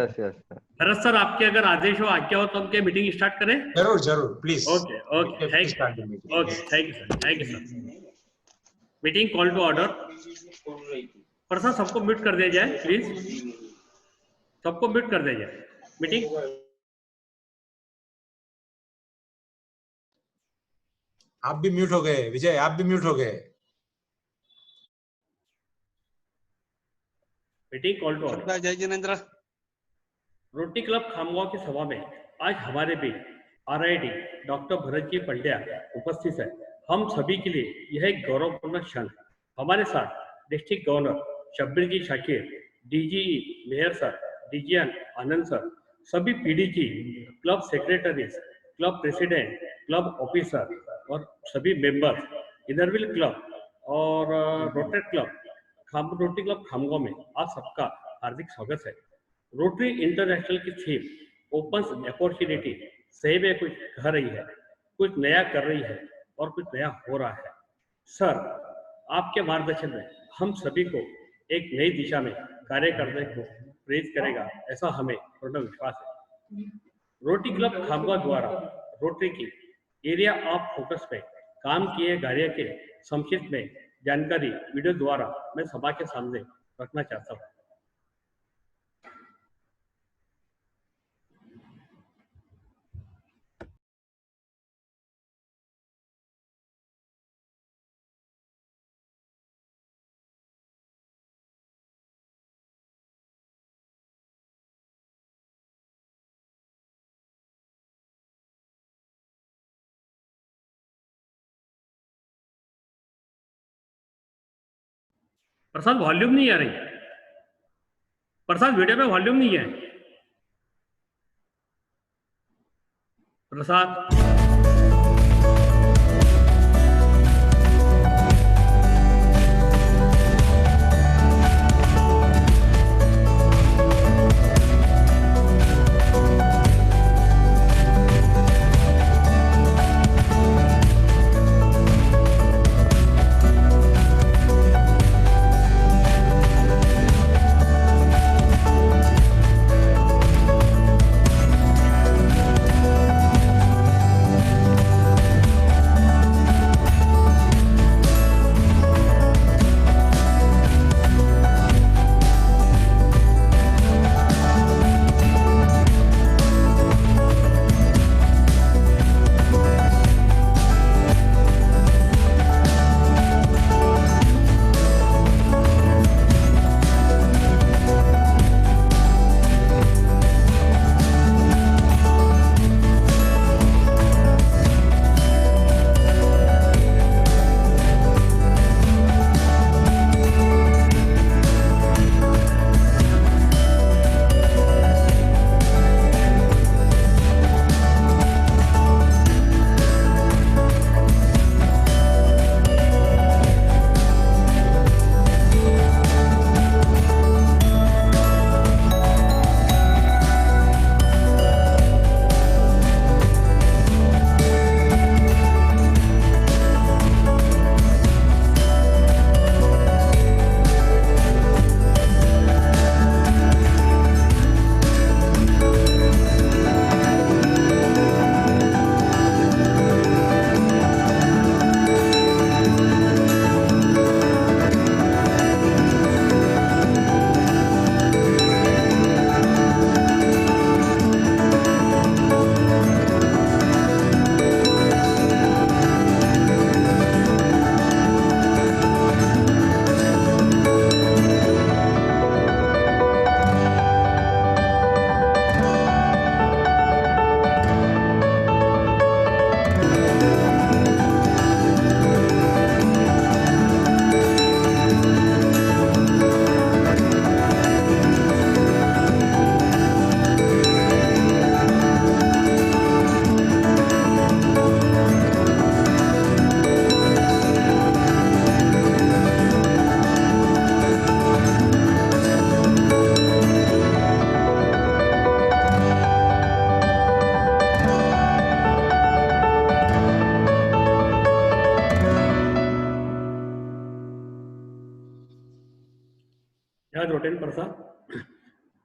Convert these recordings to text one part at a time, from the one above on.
Yes yes Bharat sir, आपके अगर आदेश हो, आज्ञा हो, तो हम क्या मीटिंग स्टार्ट करें? जरूर जरूर, please. Okay okay, thank you. Okay, thank you sir, thank you sir. Meeting call to order. Prasad, सबको म्यूट कर दिया जाए प्लीज, सबको म्यूट कर दिया जाए। मीटिंग आप भी म्यूट हो गए विजय, आप भी म्यूट हो गए। Meeting call to order. जय जिनेन्द्र। रोटरी क्लब खामगांव की सभा में आज हमारे बीच RID डॉक्टर भरत जी पंड्या उपस्थित है। हम सभी के लिए यह एक गौरवपूर्ण क्षण है। हमारे साथ district governor Shabbir ji Shakir, DGE मेयर सर, DGN आनंद सर, सभी PDG, club secretaries, club president, club officer और सभी मेंबर्स, इनरविल क्लब और रोटरी क्लब खामगांव में आप सबका हार्दिक स्वागत है। रोटरी इंटरनेशनल की थीम ओपन अपॉर्चुनिटी सही में कुछ कह रही है, कुछ नया कर रही है और कुछ नया हो रहा है। सर, आपके मार्गदर्शन में हम सभी को एक नई दिशा में कार्य करने को प्रेरित करेगा, ऐसा हमें पूर्ण विश्वास है। रोटरी क्लब खामगांव द्वारा रोटरी की एरिया ऑफ फोकस में काम किए कार्य के संक्षिप्त में जानकारी वीडियो द्वारा मैं सभा के सामने रखना चाहता हूँ। प्रसाद, वॉल्यूम नहीं आ रही। प्रसाद, वीडियो में वॉल्यूम नहीं है। प्रसाद,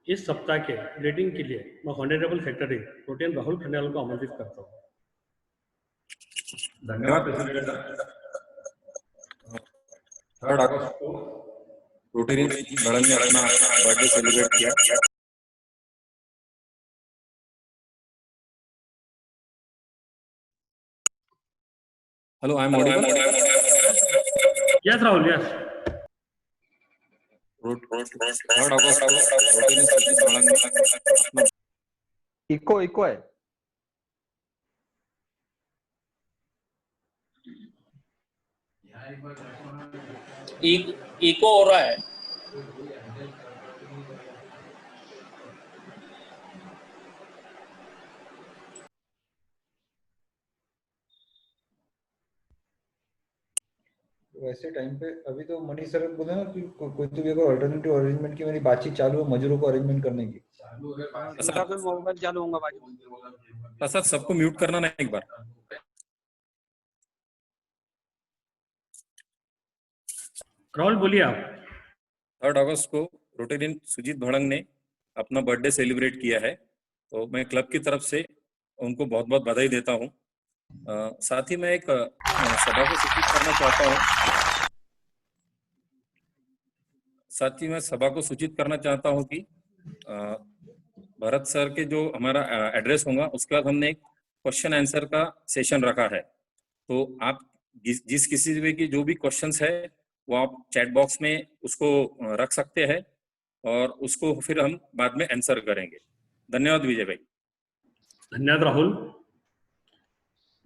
इस सप्ताह के रीडिंग के लिए मैं honourable secretary protein Rahul Khandelwal को आमंत्रित करता हूँ। धन्यवाद प्रेसिडेंट। 3 अगस्त को रोटरी बड़ंग ने अपना बर्थडे सेलिब्रेट किया। Hello, I am audible? Yes Rahul, yes. 3 अगस्त को रोटरी बड़ंग ने अपना इको है। इको हो रहा है। वैसे टाइम पे अभी तो मनीष सर बोले ना कि कोई तो भी अगर अल्टरनेटिव अरेंजमेंट की मेरी बातचीत चालू है मजदूरों को अरेंजमेंट करने की। सर सबको म्यूट करना ना एक बार। राहुल बोलिए आप। 3 अगस्त को रोटेरियन सुजीत भड़ंग ने अपना बर्थडे सेलिब्रेट किया है, तो मैं क्लब की तरफ से उनको बहुत बहुत बधाई देता हूं। साथ ही मैं एक सभा को सूचित करना चाहता हूं। कि भरत सर के जो हमारा एड्रेस होगा उसके बाद हमने एक क्वेश्चन आंसर का सेशन रखा है, तो आप जिस किसी भी की जो भी क्वेश्चंस है वो आप चैट बॉक्स में उसको रख सकते हैं और उसको फिर हम बाद में आंसर करेंगे। धन्यवाद विजय भाई। धन्यवाद Rahul.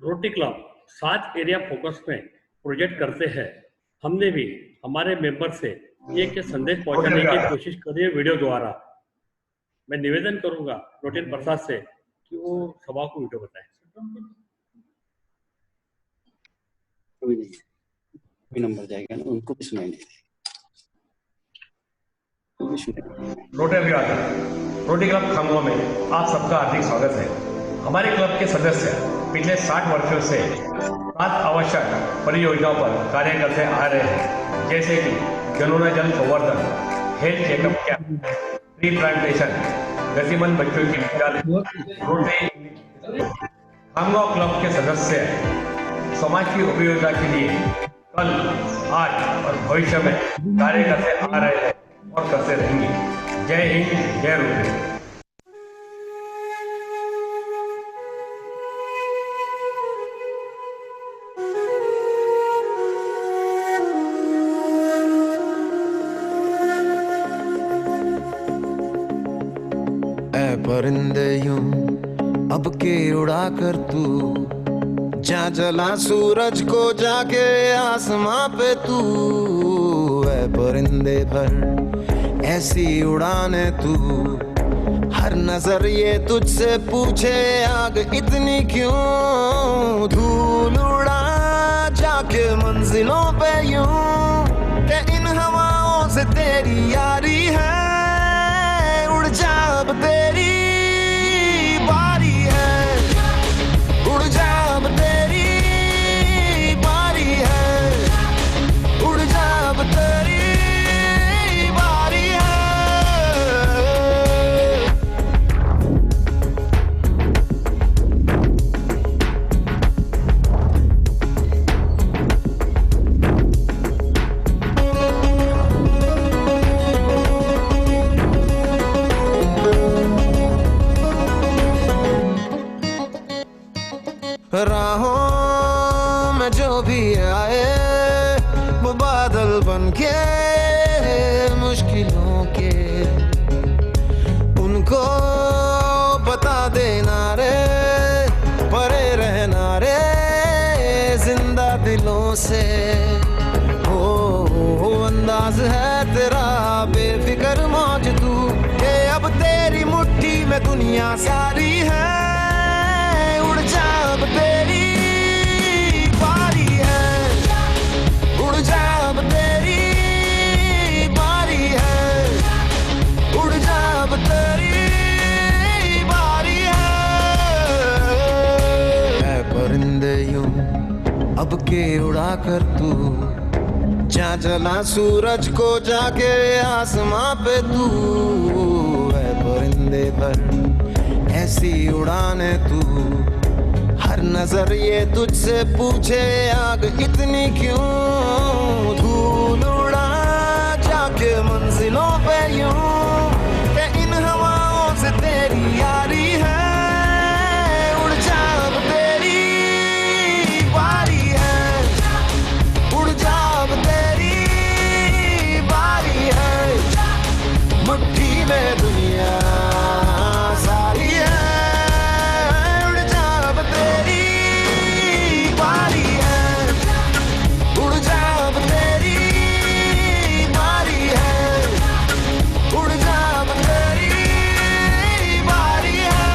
Rotary club 7 area focus में प्रोजेक्ट करते हैं। हमने भी हमारे मेंबर से एक संदेश पहुंचाने की कोशिश करी है वीडियो द्वारा। मैं निवेदन करूंगा रोटेन प्रसाद से कि वो सभा को वीडियो बताएं। कोई नंबर जाएगा ना, उनको भी सुनाएंगे। रोटरी क्लब खामगांव में आप सबका हार्दिक स्वागत है। हमारे क्लब के सदस्य पिछले 60 वर्षों से 7 आवश्यक परियोजनाओं पर कार्य करते आ रहे हैं, जैसे कि जनोना जल संवर्धन, health checkup camp, tree plantation, गतिमंद बच्चों की विद्यालय। रोटरी खामगांव क्लब के सदस्य समाज की उपयोगिता के लिए कल, आज और भविष्य में कार्य करते आ रहे हैं और करते रहेंगे। जय हिंद, जय रोटरी। परिंदे यूं अब के उड़ा कर तू जा जला सूरज को जाके आसमां पे तू है। परिंदे भर ऐसी उड़ाने तू, हर नजर ये तुझसे पूछे आग इतनी क्यों। धूल उड़ा जाके मंजिलों पे यूं कि इन हवाओं से तेरी यारी है। उड़ जा अब तेरी बारी है, उड़ जा अब तेरी बारी है, उड़ जा अब तेरी बारी है। राहों में जो भी आए वो बादल बन के मुश्किलों के, उनको बता देना रे, परे रहना रे जिंदा दिलों से। हो अंदाज है तेरा बेफिक्र मौज तू, ये अब तेरी मुट्ठी में दुनिया सारी है। उड़ जा अब तेरी बारी है, उड़ जा अब तेरी बारी है, उड़ जा अब तेरी बारी है। परिंदे यूं अब के उड़ा कर तू जा जला सूरज को जाके आसमां पे तू है। परिंदे पर ऐसी उड़ाने तू, हर नजर ये तुझसे पूछे आग इतनी क्यों, धूल उड़ा जाके मंजिलों पे यूं, के इन हवाओं से तेरी यारी है, उड़ जा अब तेरी बारी है, उड़ जा अब तेरी बारी है, मुट्ठी में दुनिया सारी है, उड़ जा अब तेरी बारी है, उड़ जा अब तेरी बारी है, उड़ जा अब तेरी बारी है।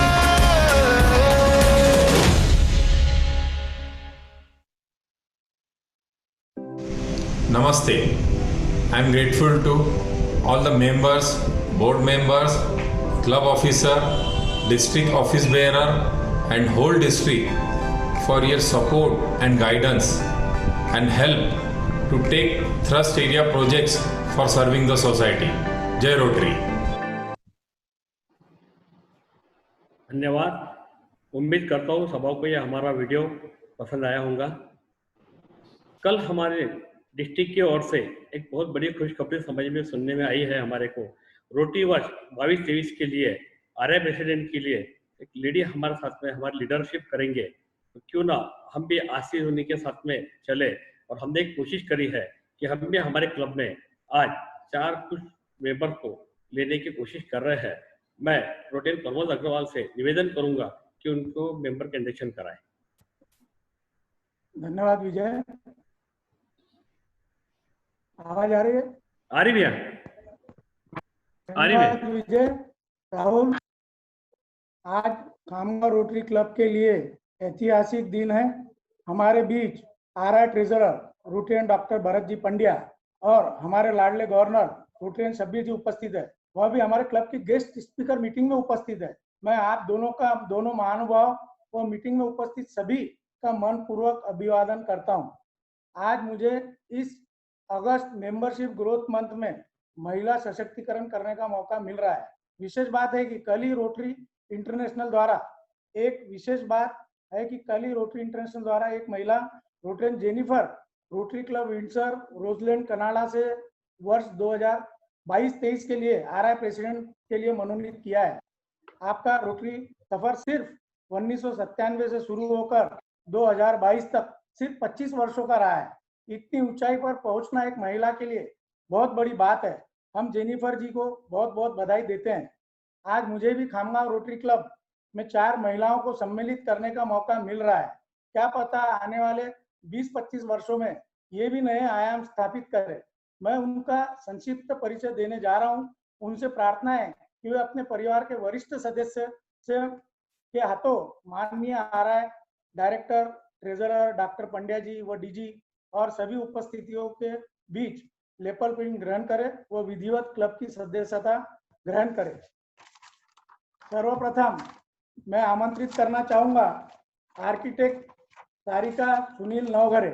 Namaste. I am grateful to all the members, board members, club officer, district office bearer and whole district for your support and guidance and help to take thrust area projects for serving the society. Jai Rotary. धन्यवाद। उम्मीद करता हूँ सबों को ये हमारा video पसंद आया होगा। कल हमारे डिस्ट्रिक्ट की ओर से एक बहुत बड़ी खुशखबरी समझ में सुनने में आई है हमारे को। रोटरी वर्ष 22-23 के लिए आरआई प्रेसिडेंट के लिए एक लेडी हमारे साथ में हमारी लीडरशिप करेंगे, तो क्यों ना हम भी आशीष उन्हीं के साथ में चले। और हमने एक कोशिश करी है कि हम भी हमारे क्लब में आज 4 कुछ मेंबर को लेने की कोशिश कर रहे हैं। मैं रोटेन प्रमोद अग्रवाल से निवेदन करूंगा कि उनको मेंबर का इंडक्शन कराएं। धन्यवाद विजय। आवाज आ रही है? आ रही भैया, आ रही है विजय। राहुल, आज खामगांव रोटरी क्लब के लिए ऐतिहासिक दिन है। हमारे बीच RI treasurer Rotarian doctor Bharat ji Pandya और हमारे लाडले गवर्नर रोटेरियन शब्बीर जी उपस्थित है। वह भी हमारे क्लब की गेस्ट स्पीकर मीटिंग में उपस्थित है। मैं आप दोनों महानुभाव व मीटिंग में उपस्थित सभी का मन पूर्वक अभिवादन करता हूं। आज मुझे इस अगस्त मेंबरशिप ग्रोथ मंथ में महिला सशक्तिकरण करने का मौका मिल रहा है। विशेष बात है कि कल ही रोटरी इंटरनेशनल द्वारा एक महिला Rotarian Jennifer rotary club Windsor रोजलैंड Canada से वर्ष 2022-23 के लिए आरआई प्रेसिडेंट के लिए मनोनीत किया है। आपका रोटरी सफर सिर्फ 1997 से शुरू होकर 2022 तक सिर्फ 25 वर्षों का रहा है। इतनी ऊंचाई पर पहुंचना एक महिला के लिए बहुत बड़ी बात है। हम जेनिफर जी को बहुत बहुत बधाई देते हैं। आज मुझे भी खामगांव रोटरी क्लब में 4 महिलाओं को सम्मिलित करने का मौका मिल रहा है। क्या पता आने वाले 20-25 वर्षों में ये भी नए आयाम स्थापित करें। मैं उनका संक्षिप्त परिचय देने जा रहा हूं। उनसे प्रार्थना है कि वे अपने परिवार के वरिष्ठ सदस्य के हाथों माननीय RI director treasurer doctor Pandya ji व डीजी और सभी उपस्थितियों के बीच लेपल पिन ग्रहण करें व विधिवत क्लब की सदस्यता ग्रहण करें। सर्वप्रथम मैं आमंत्रित करना चाहूंगा आर्किटेक्ट सारिका सुनील नवघरे।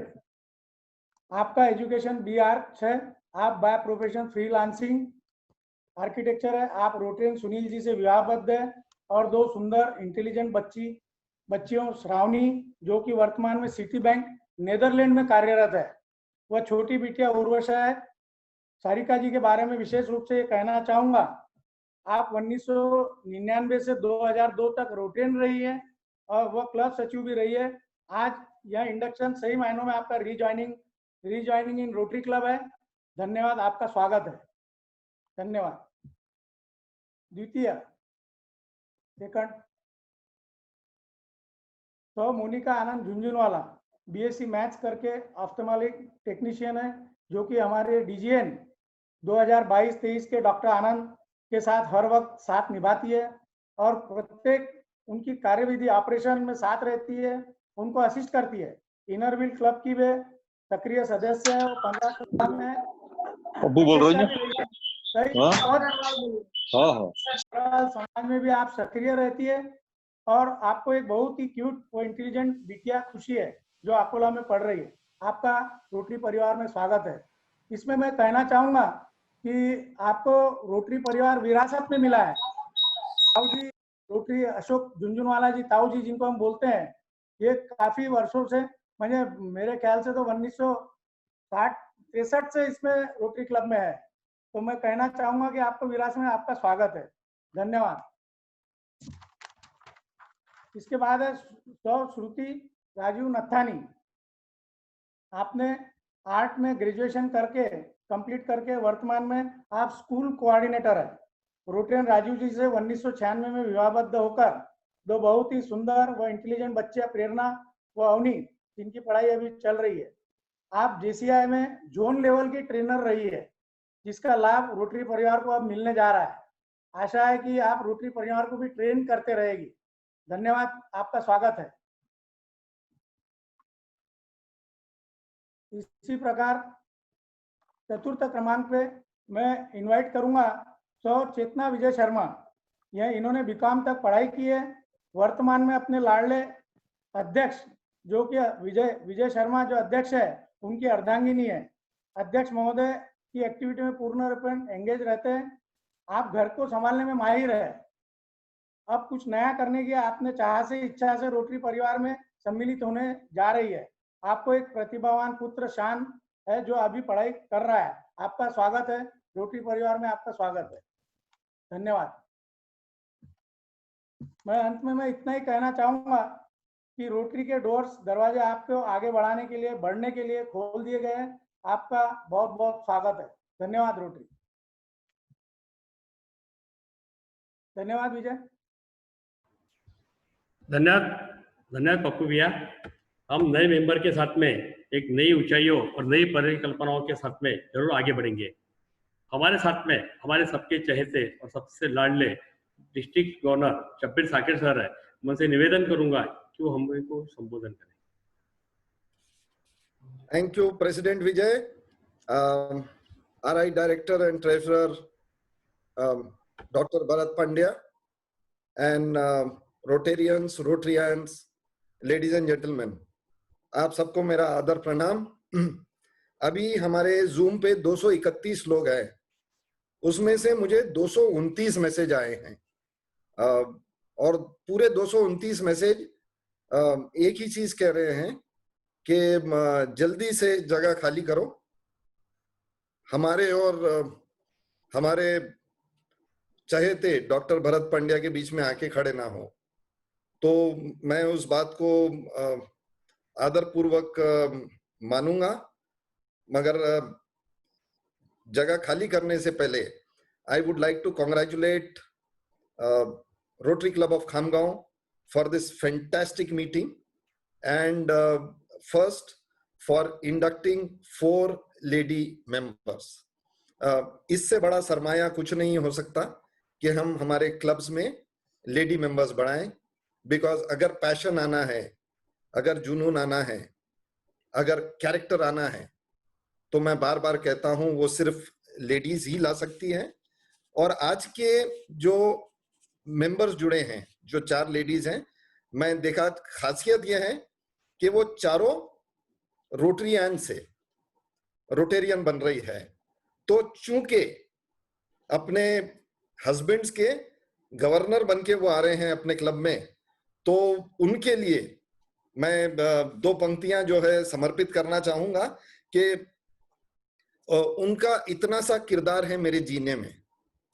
आपका एजुकेशन BArch है। आप बाय प्रोफेशन फ्रीलांसिंग आर्किटेक्चर है। आप रोटेरियन सुनील जी से विवाहबद्ध है और 2 सुंदर इंटेलिजेंट बच्चियों श्रावणी जो कि वर्तमान में सिटी बैंक नेदरलैंड में कार्यरत है, वह छोटी बिटिया उर्वशा है। सारिका जी के बारे में विशेष रूप से कहना चाहूंगा, आप 1999 से 2002 तक रोटेरियन रही है और वह क्लब सचिव भी रही है। आज यह इंडक्शन सही मायनों में आपका रीजॉइनिंग इन रोटरी क्लब है। धन्यवाद, आपका स्वागत है। धन्यवाद। द्वितीय सेकंड तो मोनिका आनंद झुंझुनवाला BSc मैथ्स करके ऑप्थेल्मोलॉजी टेक्नीशियन है, जो कि हमारे DGN 2022-23 के डॉक्टर आनंद के साथ हर वक्त साथ निभाती है और प्रत्येक उनकी कार्यविधि ऑपरेशन में साथ रहती है, उनको असिस्ट करती है। इनर व्हील क्लब की वे सक्रिय सदस्य है और 15 साल में समाज में भी आप सक्रिय रहती है और आपको एक बहुत ही क्यूट और इंटेलिजेंट बिटिया खुशी है जो अकोला में पढ़ रही है। आपका रोटरी परिवार में स्वागत है। इसमें मैं कहना चाहूंगा कि आपको रोटरी परिवार विरासत में मिला है। ताऊ जी, रोटरी अशोक झुंझुनवाला जी, ताऊ जी जिनको हम बोलते हैं, ये काफी वर्षों से, म्हणजे मेरे ख्याल से तो 1960-63 से इसमें रोटरी क्लब में है। तो मैं कहना चाहूंगा कि आपको विरासत में आपका स्वागत है। धन्यवाद। इसके बाद है श्रुति राजीव नथानी। आपने आर्ट में ग्रेजुएशन करके कंप्लीट करके वर्तमान में आप स्कूल कोऑर्डिनेटर है। रोटेरियन राजीव जी से 1996 में विवाहबद्ध होकर दो बहुत ही सुंदर व इंटेलिजेंट बच्चे प्रेरणा व अवनी, जिनकी पढ़ाई अभी चल रही है। आप जेसीआई में जोन लेवल की ट्रेनर रही है, जिसका लाभ रोटरी परिवार को अब मिलने जा रहा है। आशा है कि आप रोटरी परिवार को भी ट्रेन करते रहेगी। धन्यवाद, आपका स्वागत है। इसी प्रकार चतुर्थ क्रमांक पे मैं इनवाइट करूंगा चेतना विजय शर्मा। यह इन्होंने बीकॉम तक पढ़ाई की है। वर्तमान में अपने लाडले अध्यक्ष जो कि विजय शर्मा जो अध्यक्ष है, उनकी अर्धांगिनी है। अध्यक्ष महोदय की एक्टिविटी में पूर्ण रूप में एंगेज रहते हैं। आप घर को संभालने में माहिर है। अब कुछ नया करने की आपने इच्छा से रोटरी परिवार में सम्मिलित होने जा रही है। आपको एक प्रतिभावान पुत्र शान है जो अभी पढ़ाई कर रहा है। आपका स्वागत है, रोटरी परिवार में आपका स्वागत है। धन्यवाद। मैं अंत में इतना ही कहना चाहूंगा कि रोटरी के डोर्स, दरवाजे आपको आगे बढ़ने के लिए खोल दिए गए हैं। आपका बहुत बहुत स्वागत है। धन्यवाद रोटरी। धन्यवाद विजय। धन्यवाद पप्पू भैया। हम नए मेंबर के साथ में एक नई ऊंचाइयों और नई परिकल्पनाओं के साथ में जरूर आगे बढ़ेंगे। हमारे साथ में हमारे सबके चहेते और सबसे लाडले district governor Shabbir Sakir sir है। मैं उनसे निवेदन करूंगा कि वो हम को संबोधन करें। Thank you, President Vijay, RI Director and Treasurer Dr. Bharat Pandya, and Rotarians, Rotarians, ladies and gentlemen, आप सबको मेरा आदर प्रणाम। अभी हमारे जूम पे 231 लोग हैं, उसमें से मुझे 229 मैसेज आए हैं और पूरे 229 मैसेज एक ही चीज कह रहे हैं कि जल्दी से जगह खाली करो, हमारे और हमारे चहेते डॉक्टर भरत पंड्या के बीच में आके खड़े ना हो। तो मैं उस बात को आदरपूर्वक मानूंगा, मगर जगह खाली करने से पहले I would like to congratulate Rotary Club of Khamgaon for this fantastic meeting, and first for inducting 4 lady members. इससे बड़ा सरमाया कुछ नहीं हो सकता कि हम हमारे क्लब्स में लेडी मेंबर्स बढ़ाएं, बिकॉज अगर पैशन आना है, अगर जुनून आना है, अगर कैरेक्टर आना है, तो मैं बार बार कहता हूं वो सिर्फ लेडीज ही ला सकती हैं। और आज के जो मेंबर्स जुड़े हैं, जो 4 लेडीज हैं, मैं देखा खासियत यह है कि वो चारों रोटरियन से रोटेरियन बन रही है। तो चूंकि अपने हस्बैंड्स के गवर्नर बन के वो आ रहे हैं अपने क्लब में, तो उनके लिए मैं 2 पंक्तियां जो है समर्पित करना चाहूंगा कि उनका इतना सा किरदार है मेरे जीने में।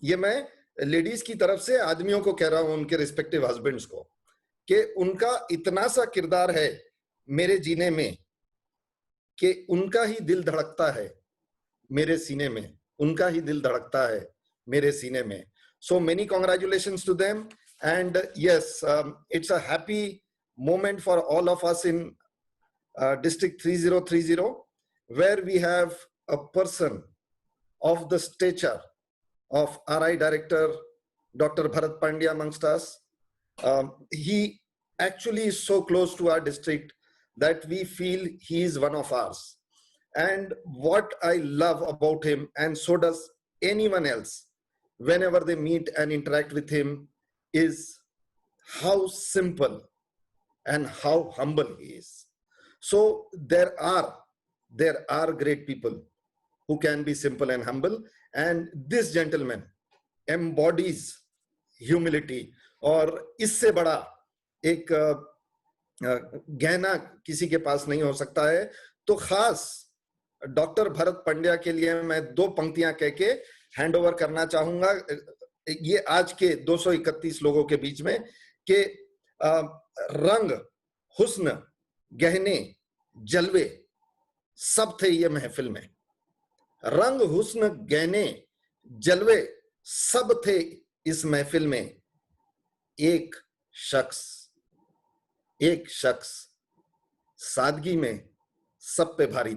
ये मैं लेडीज की तरफ से आदमियों को कह रहा हूं, उनके रिस्पेक्टिव हस्बैंड्स को, कि उनका इतना सा किरदार है मेरे जीने में कि उनका ही दिल धड़कता है मेरे सीने में, उनका ही दिल धड़कता है मेरे सीने में। So many congratulations to them, and yes, it's a happy moment for all of us in District 3030, where we have a person of the stature of RI Director Dr. Bharat Pandya amongst us. He actually is so close to our district that we feel he is one of ours. And what I love about him, and so does anyone else, whenever they meet and interact with him, is how simple and how humble he is. So there are great people who can be simple and humble, and this gentleman embodies humility, और इससे बड़ा एक गहना किसी के पास नहीं हो सकता है। तो खास डॉक्टर भरत पंड्या के लिए मैं 2 पंक्तियां कह के हैंड ओवर करना चाहूंगा ये आज के 231 लोगों के बीच में, कि रंग, हुस्न, गहने, जलवे सब थे ये महफिल में। रंग, हुस्न, गहने, जलवे सब थे इस महफिल में। एक शख्स सादगी में सब पे भारी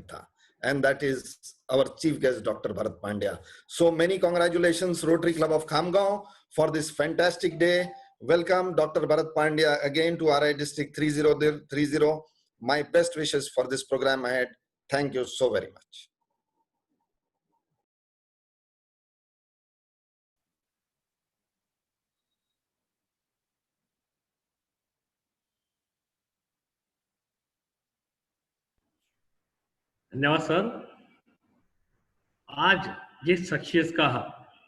था, and that is our chief guest, Dr. Bharat Pandya. So many congratulations, Rotary Club of Khamgaon, for this fantastic day. Welcome, Dr. Bharat Pandya, again to RI District 3030. My best wishes for this program ahead. Thank you so very much. धन्यवाद sir. आज जिस शख्सियत का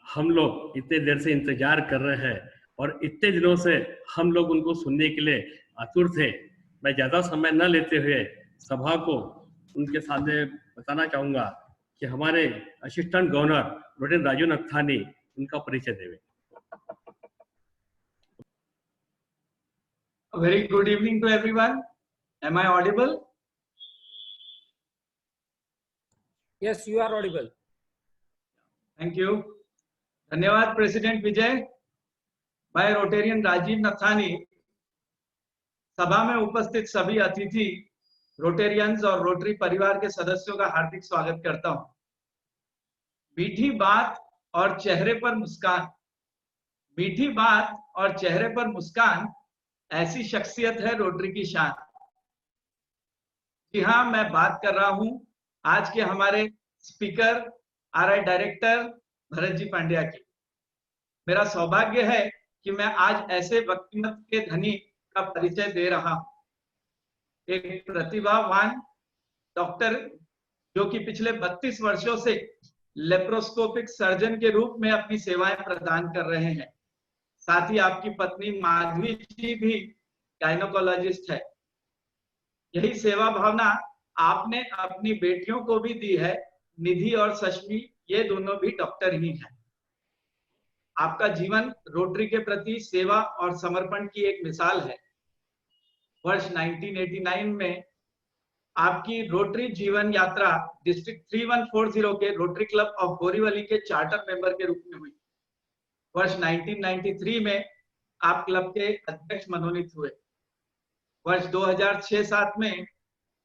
हम लोग इतने देर से इंतजार कर रहे हैं और इतने दिनों से हम लोग उनको सुनने के लिए आतुर थे, मैं ज्यादा समय न लेते हुए सभा को उनके सामने बताना चाहूंगा कि हमारे assistant governor rotten Raju Nathani उनका परिचय देवे। Very good evening to everyone. Am I audible? Yes, you are audible. Thank you. धन्यवाद प्रेसिडेंट विजय। मैं रोटेरियन राजीव नथानी सभा में उपस्थित सभी अतिथि, रोटेरियंस और रोटरी परिवार के सदस्यों का हार्दिक स्वागत करता हूं। मीठी बात और चेहरे पर मुस्कान, मीठी बात और चेहरे पर मुस्कान ऐसी शख्सियत है रोटरी की शान। जी हाँ, मैं बात कर रहा हूं आज के हमारे speaker RI director Bharat ji Pandya की। मेरा सौभाग्य है कि मैं आज ऐसे व्यक्तिमत्व के धनी का परिचय दे रहा हूं। एक प्रतिभावान डॉक्टर जो कि पिछले 32 वर्षों से लेप्रोस्कोपिक सर्जन के रूप में अपनी सेवाएं प्रदान कर रहे हैं। साथ ही आपकी पत्नी माधवी जी भी गायनोकोलॉजिस्ट है। यही सेवा भावना आपने अपनी बेटियों को भी दी है। निधि और सशमी ये दोनों भी डॉक्टर ही हैं। आपका जीवन रोटरी के प्रति सेवा और समर्पण की एक मिसाल है। वर्ष 1989 में आपकी रोटरी जीवन यात्रा डिस्ट्रिक्ट 3140 के रोटरी क्लब ऑफ बोरीवली के चार्टर मेंबर के रूप में हुई। वर्ष 1993 में आप क्लब के अध्यक्ष मनोनीत हुए। वर्ष 2006-07 में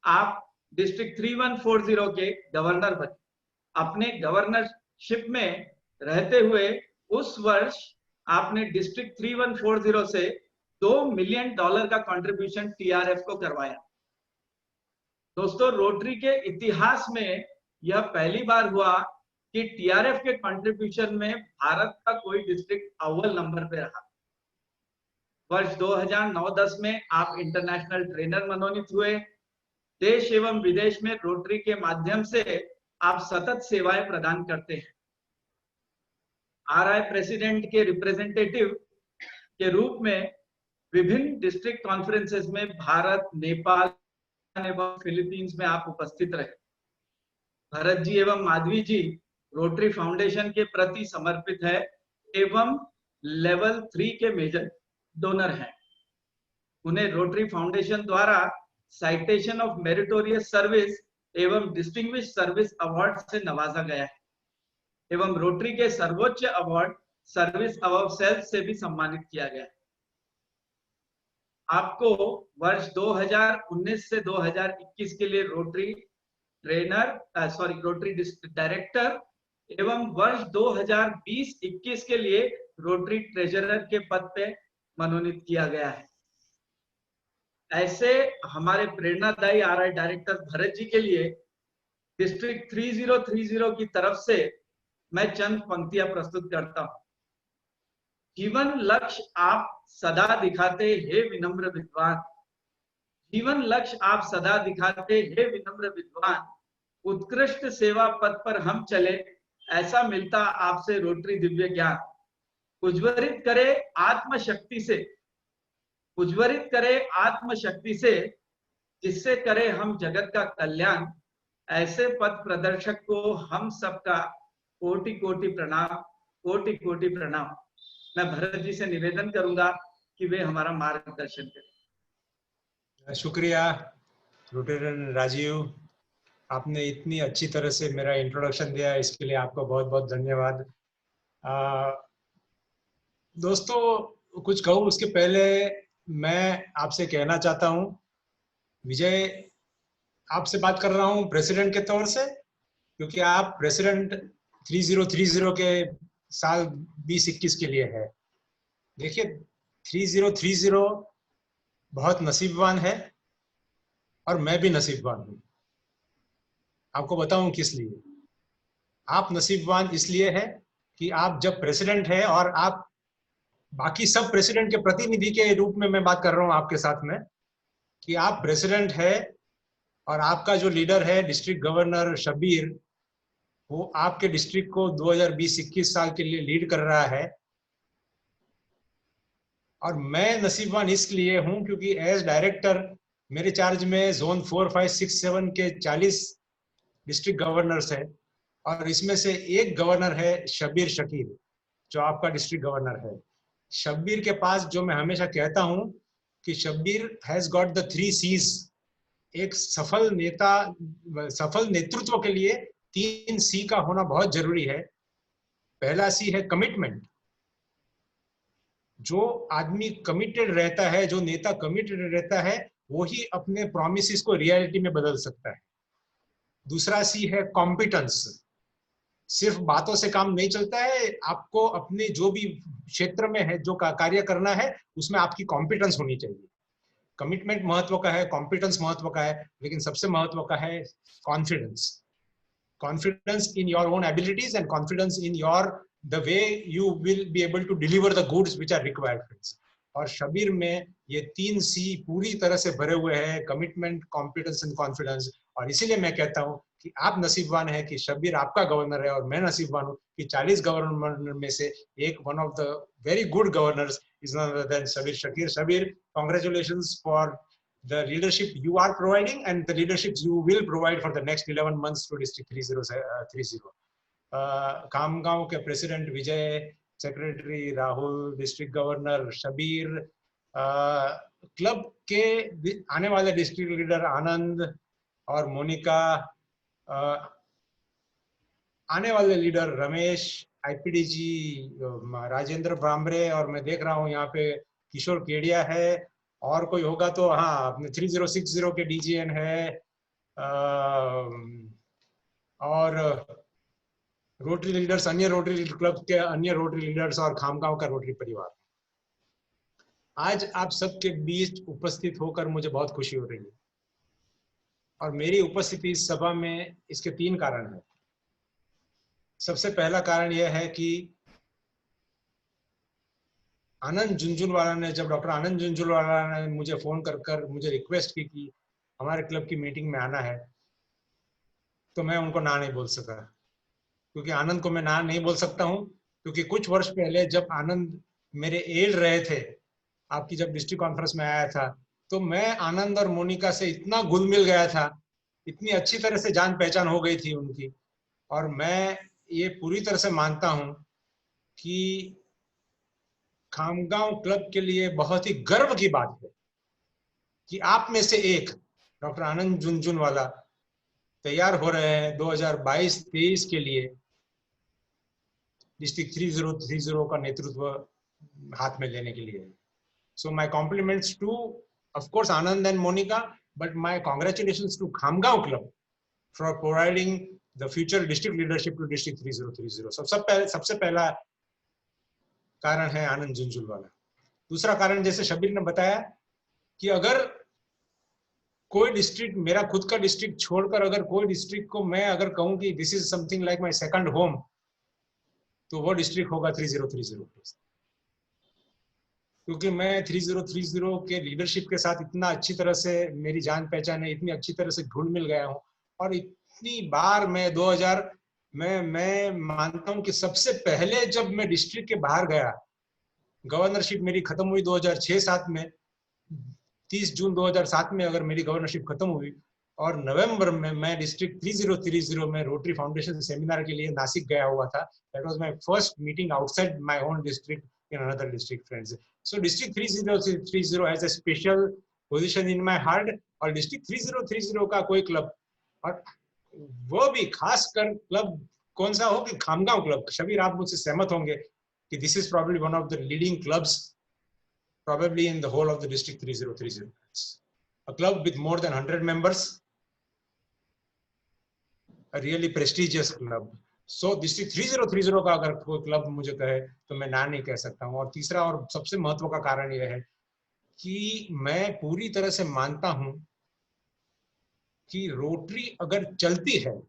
आप डिस्ट्रिक्ट 3140 के गवर्नर बने। अपने गवर्नरशिप में रहते हुए उस वर्ष आपने डिस्ट्रिक्ट 3140 से $2 मिलियन का कंट्रीब्यूशन टीआरएफ को करवाया। दोस्तों, रोटरी के इतिहास में यह पहली बार हुआ कि टीआरएफ के कंट्रीब्यूशन में भारत का कोई डिस्ट्रिक्ट अव्वल नंबर पे रहा। वर्ष 2009-10 में आप इंटरनेशनल ट्रेनर मनोनीत हुए। देश एवं विदेश में रोटरी के माध्यम से आप सतत सेवाएं प्रदान करते हैं। आरआई प्रेसिडेंट के रिप्रेजेंटेटिव के रूप में विभिन्न डिस्ट्रिक्ट कॉन्फ्रेंसेस में भारत, नेपाल एवं फिलीपींस में आप उपस्थित रहे। भरत जी एवं माधवी जी रोटरी फाउंडेशन के प्रति समर्पित है एवं लेवल 3 के मेजर डोनर हैं। उन्हें रोटरी फाउंडेशन द्वारा साइटेशन ऑफ मेरिटोरियस सर्विस एवं डिस्टिंग्विश सर्विस अवार्ड से नवाजा गया है एवं रोटरी के सर्वोच्च अवार्ड सर्विस अबव सेल्फ से भी सम्मानित किया गया है। आपको वर्ष 2019 से 2021 के लिए रोटरी रोटरी डिस्ट्रिक्ट डायरेक्टर एवं वर्ष 2020-21 के लिए रोटरी ट्रेजरर के पद पे मनोनीत किया गया है। ऐसे हमारे प्रेरणादायी आरआई डायरेक्टर भरत जी के लिए डिस्ट्रिक्ट 3030 की तरफ से मैं चंद पंक्तियां प्रस्तुत करता हूं। जीवन लक्ष्य आप सदा दिखाते हे विनम्र विद्वान, जीवन लक्ष्य आप सदा दिखाते हे विनम्र विद्वान, उत्कृष्ट सेवा पथ पर हम चले, ऐसा मिलता आपसे रोटरी दिव्य ज्ञान। उज्ज्वलित करे आत्मशक्ति से, उज्ज्वलित करे आत्मशक्ति से, जिससे करे हम जगत का कल्याण। ऐसे पथ प्रदर्शक को हम सबका कोटि कोटि प्रणाम, कोटि कोटि प्रणाम। मैं भरत जी से निवेदन करूंगा कि वे हमारा मार्गदर्शन करें। शुक्रिया रोटेरियन राजीव, आपने इतनी अच्छी तरह से मेरा इंट्रोडक्शन दिया, इसके लिए आपका बहुत बहुत धन्यवाद। दोस्तों, कुछ कहूँ उसके पहले मैं आपसे कहना चाहता हूँ, विजय आपसे बात कर रहा हूँ प्रेसिडेंट के तौर से, क्योंकि आप प्रेसिडेंट 3030 के साल 2021 के लिए है। देखिए 3030 बहुत नसीबवान है और मैं भी नसीबवान हूँ। आपको बताऊं किस लिए। आप नसीबवान इसलिए है कि आप जब प्रेसिडेंट है, और आप बाकी सब प्रेसिडेंट के प्रतिनिधि के रूप में मैं बात कर रहा हूं आपके साथ में, कि आप प्रेसिडेंट है और आपका जो लीडर है डिस्ट्रिक्ट गवर्नर शब्बीर, वो आपके डिस्ट्रिक्ट को 2020-21 साल के लिए लीड कर रहा है। और मैं नसीबवान इसलिए हूं क्योंकि एज डायरेक्टर मेरे चार्ज में जोन 4, 5, 6, 7 के 40 डिस्ट्रिक्ट गवर्नर्स है, और इसमें से एक गवर्नर है शब्बीर शकील, जो आपका डिस्ट्रिक्ट गवर्नर है। शब्बीर के पास, जो मैं हमेशा कहता हूं कि Shabbir has got the 3 C's। एक सफल नेता, सफल नेतृत्व के लिए 3 C का होना बहुत जरूरी है। पहला C है कमिटमेंट। जो आदमी कमिटेड रहता है, जो नेता कमिटेड रहता है, वो ही अपने प्रॉमिसेस को रियलिटी में बदल सकता है। दूसरा C है कॉम्पिटेंस। सिर्फ बातों से काम नहीं चलता है, आपको अपने जो भी क्षेत्र में है, जो कार्य करना है, उसमें आपकी कॉम्पिटेंस होनी चाहिए। कमिटमेंट महत्व का है, कॉम्पिटेंस महत्व का है, लेकिन सबसे महत्व का है confidence. Confidence in your own abilities and confidence in your the way you will be able to deliver the goods which are required friends. और शब्बीर में ये 3 C पूरी तरह से भरे हुए हैं, कमिटमेंट, कॉम्पिटेंस एंड कॉन्फिडेंस। और इसीलिए मैं कहता हूँ कि आप नसीबवान है कि शब्बीर आपका गवर्नर है, और मैं नसीबवान हूँ कि 40 गवर्नर में से एक, one of the very good governors is none other than Shब्बीर Shakir. Shब्बीर, congratulations for the leadership you are providing and the leadership you will provide for the next 11 months to District 3030. Khamgaon के president Vijay, secretary Rahul, district governor Shabbir, club के आने वाले district leader आनंद और मोनिका, आने वाले leader Ramesh, आईपीडीजी Rajendra ब्राह्मरे, और मैं देख रहा हूँ यहाँ पे किशोर केडिया है, और कोई होगा तो हाँ, अपने 3060 के डीजीएन है, और रोटरी लीडर्स, अन्य रोटरी क्लब के अन्य रोटरी लीडर्स, और खामगांव का रोटरी परिवार। आज आप सबके बीच उपस्थित होकर मुझे बहुत खुशी हो रही है, और मेरी उपस्थिति इस सभा में इसके 3 कारण है। सबसे पहला कारण यह है कि आनंद झुंझुनवाला ने, जब डॉक्टर आनंद झुंझुनवाला ने मुझे फोन कर मुझे रिक्वेस्ट की कि हमारे क्लब की मीटिंग में आना है, तो मैं उनको ना नहीं बोल सका। क्योंकि आनंद को मैं ना नहीं बोल सकता हूं, क्योंकि कुछ वर्ष पहले जब आनंद मेरे एड रहे थे, आपकी जब डिस्ट्रिक्ट कॉन्फ्रेंस में आया था, तो मैं आनंद और मोनिका से इतना घुल मिल गया था, इतनी अच्छी तरह से जान पहचान हो गई थी उनकी। और मैं ये पूरी तरह से मानता हूं कि खामगांव क्लब के लिए बहुत ही गर्व की बात है कि आप में से एक डॉक्टर आनंद झुंझुनवाला तैयार हो रहे हैं 2022-23 के लिए डिस्ट्रिक्ट 3030 का नेतृत्व हाथ में लेने के लिए। So my compliments to of course Anand and Monica, but my congratulations to Khamgaon club for providing the future district leadership to district 3030। सबसे पहला कारण है आनंद झुंझुनवाला। दूसरा कारण, जैसे शब्बीर ने बताया, कि अगर कोई डिस्ट्रिक्ट, मेरा खुद का डिस्ट्रिक्ट छोड़कर अगर कोई डिस्ट्रिक्ट को मैं अगर कहूं कि this is something like my second home, तो वो डिस्ट्रिक्ट होगा 3030। क्योंकि मैं 3030 के लीडरशिप के साथ इतना अच्छी तरह से मेरी जान पहचान है, इतनी अच्छी तरह से घुल मिल गया हूँ, और इतनी बार मैं 2000 मैं मानता हूं कि सबसे पहले जब मैं डिस्ट्रिक्ट के बाहर गया गवर्नरशिप मेरी खत्म हुई 2006-7 में, 30 जून 2007 में अगर मेरी गवर्नरशिप खत्म हुई, और नवंबर में मैं डिस्ट्रिक्ट 3030 में रोटरी फाउंडेशन सेमिनार के लिए नासिक गया हुआ था. That was my first meeting outside my own district in another district friends. So district 3030 has a special position in my heart. और डिस्ट्रिक्ट 3030 का कोई क्लब, और वो भी खासकर क्लब कौन सा हो कि खामगांव क्लब. शबीर, आप मुझसे सहमत होंगे कि this is probably one of the leading clubs probably in the whole of the district 3030. A club with more than 100 members, a really prestigious club. So district 3030 का अगर कोई क्लब मुझे कहे तो मैं ना नहीं कह सकता हूँ. और तीसरा और सबसे महत्व का कारण यह है कि मैं पूरी तरह से मानता हूँ कि रोटरी अगर चलती है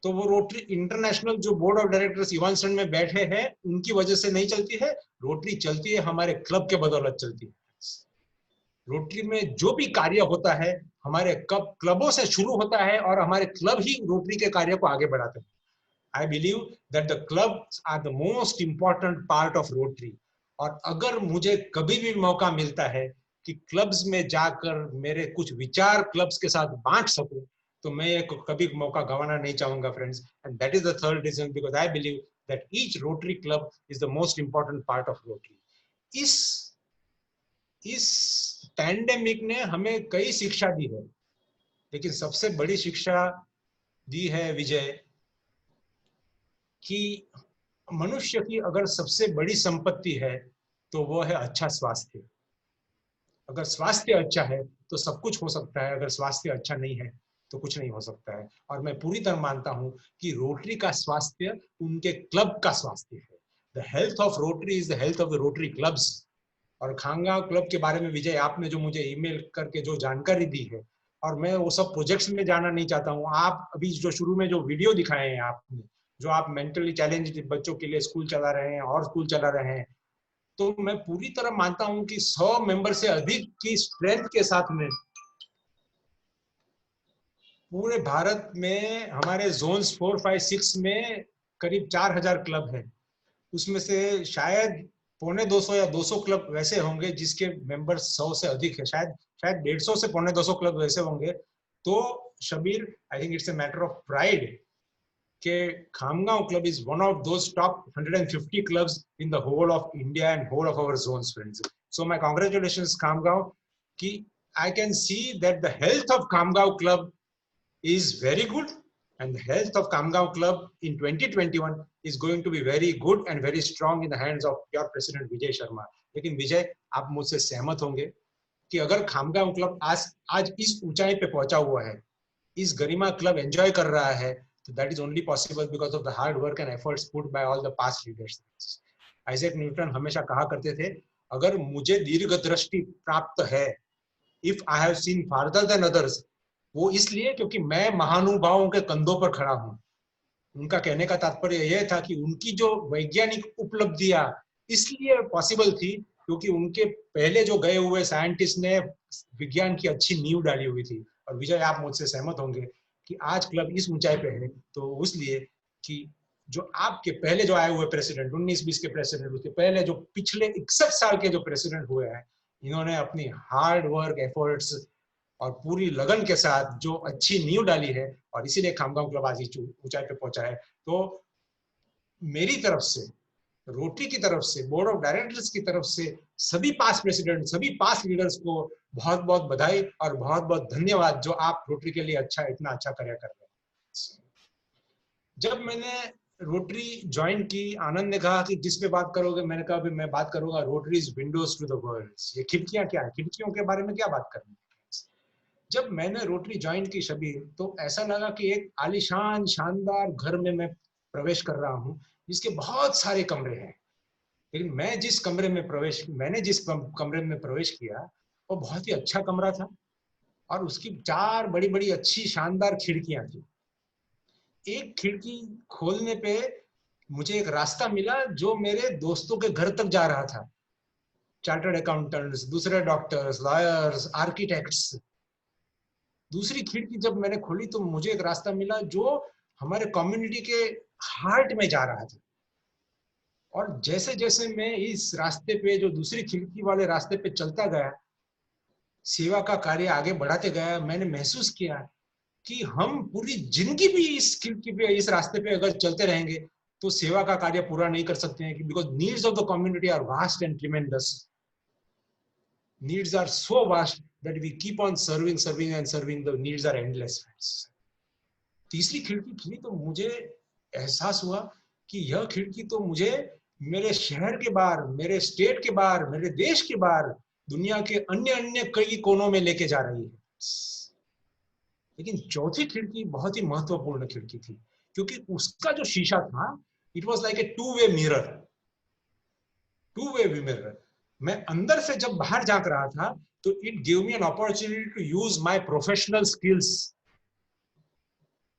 तो वो रोटरी इंटरनेशनल जो बोर्ड ऑफ डायरेक्टर्स इवांसन में बैठे हैं उनकी वजह से नहीं चलती है. रोटरी चलती है हमारे क्लब के बदौलत चलती है. रोटरी में जो भी कार्य होता है हमारे क्लबों से शुरू होता है और हमारे क्लब ही रोटरी के कार्य को आगे बढ़ाते हैं. I believe that the clubs are the most important part of Rotary. और अगर मुझे कभी भी मौका मिलता है कि क्लब्स में जाकर मेरे कुछ विचार क्लब्स के साथ बांट सकूं तो मैं एक कभी मौका गंवाना नहीं चाहूंगा friends. And that is the third reason because I believe that each Rotary club is the most important part of Rotary. इस पैंडेमिक ने हमें कई शिक्षा दी है, लेकिन सबसे बड़ी शिक्षा दी है विजय कि मनुष्य की अगर सबसे बड़ी संपत्ति है तो वो है अच्छा स्वास्थ्य. अगर स्वास्थ्य अच्छा है तो सब कुछ हो सकता है, अगर स्वास्थ्य अच्छा नहीं है तो कुछ नहीं हो सकता है. और मैं पूरी तरह मानता हूं कि रोटरी का स्वास्थ्य उनके क्लब का स्वास्थ्य है. The health of rotary is the health of the rotary clubs. और खामगांव क्लब के बारे में विजय आपने जो मुझे ईमेल करके जो जानकारी दी है, और मैं वो सब प्रोजेक्ट्स में जाना नहीं चाहता हूँ. आप अभी जो शुरू में जो वीडियो दिखाए हैं आपने, जो आप मेंटली चैलेंज बच्चों के लिए स्कूल चला रहे हैं और स्कूल चला रहे हैं, तो मैं पूरी तरह मानता हूं कि 100 मेंबर से अधिक की स्ट्रेंथ के साथ में पूरे भारत में हमारे जोन्स 4, 5, 6 में करीब 4000 क्लब हैं. उसमें से शायद 250 या 200 क्लब वैसे होंगे जिसके मेंबर्स 100 से अधिक है. शायद 150 से 250 क्लब वैसे होंगे. तो Shabbir, I think it's a matter of pride के Khamgaon club is one of those top 150 clubs in the whole of India and whole of our zones friends. So my congratulations Khamgaon कि I can see that the health of Khamgaon club is very good, and the health of Kamgaon club in 2021 is going to be very good and very strong in the hands of your president Vijay Sharma. लेकिन विजय, आप मुझसे सहमत होंगे कि अगर Khamgaon club आज इस ऊंचाई पे पहुंचा हुआ है, इस गरिमा क्लब एंजॉय कर रहा है, तो that is only possible because of the hard work and efforts put by all the past leaders. Isaac Newton हमेशा कहा करते थे, अगर मुझे दीर्घ दृष्टि प्राप्त है, if I have seen farther than others, वो इसलिए क्योंकि मैं महानुभावों के कंधों पर खड़ा हूं. उनका कहने का तात्पर्य यह था कि उनकी जो वैज्ञानिक उपलब्धियां इसलिए पॉसिबल थी क्योंकि उनके पहले जो गए हुए साइंटिस्ट ने विज्ञान की अच्छी नींव डाली हुई थी. और विजय, आप मुझसे सहमत होंगे कि आज क्लब इस ऊंचाई पे है तो इसलिए कि जो आपके पहले जो आए हुए प्रेसिडेंट 19-20 के प्रेसिडेंट, उसके पहले जो पिछले 61 साल के जो प्रेसिडेंट हुए हैं, इन्होंने अपनी हार्ड वर्क एफर्ट्स और पूरी लगन के साथ जो अच्छी नींव डाली है, और इसीलिए खामगांव क्लब आज ऊंचाई पे पहुंचा है. तो मेरी तरफ से, रोटरी की तरफ से, बोर्ड ऑफ डायरेक्टर्स की तरफ से सभी पास्ट प्रेसिडेंट, सभी पास्ट लीडर्स को बहुत बहुत बधाई और बहुत बहुत धन्यवाद जो आप रोटरी के लिए इतना अच्छा कार्य कर रहे हैं. जब मैंने रोटरी ज्वाइन की, आनंद ने कहा कि किस पे बात करोगे, मैंने कहा अभी मैं बात करूंगा Rotaries Windows to the world. ये खिड़कियां क्या है, खिड़कियों के बारे में क्या बात करनी है. जब मैंने रोटरी ज्वाइन की शबीर, तो ऐसा लगा कि एक आलीशान शानदार घर में मैं प्रवेश कर रहा हूं जिसके बहुत सारे कमरे हैं. लेकिन मैंने जिस कमरे में प्रवेश किया वो बहुत ही अच्छा कमरा था और उसकी 4 बड़ी बड़ी अच्छी शानदार खिड़कियां थी. एक खिड़की खोलने पे मुझे एक रास्ता मिला जो मेरे दोस्तों के घर तक जा रहा था. चार्टर्ड अकाउंटेंट्स, दूसरे डॉक्टर्स, लॉयर्स, आर्किटेक्ट्स. दूसरी खिड़की जब मैंने खोली तो मुझे एक रास्ता मिला जो हमारे कम्युनिटी के हार्ट में जा रहा था. और जैसे जैसे मैं इस रास्ते पे, जो दूसरी खिड़की वाले रास्ते पे चलता गया, सेवा का कार्य आगे बढ़ाते गया, मैंने महसूस किया कि हम पूरी जिंदगी भी इस खिड़की पे, इस रास्ते पे अगर चलते रहेंगे तो सेवा का कार्य पूरा नहीं कर सकते हैं, because needs of the community are vast and tremendous. Needs are so vast that we keep on serving. The needs are endless. तीसरी खिड़की खुली तो मुझे एहसास हुआ कि यह खिड़की तो मुझे मेरे शहर के बाहर, मेरे स्टेट के बाहर, मेरे देश के बाहर, दुनिया के अन्य कई कोनों में लेके जा रही है. लेकिन चौथी खिड़की बहुत ही महत्वपूर्ण खिड़की थी, क्योंकि उसका जो शीशा था, it was like a two way mirror. मैं अंदर से जब बाहर झांक रहा था तो it give me an opportunity to use my professional skills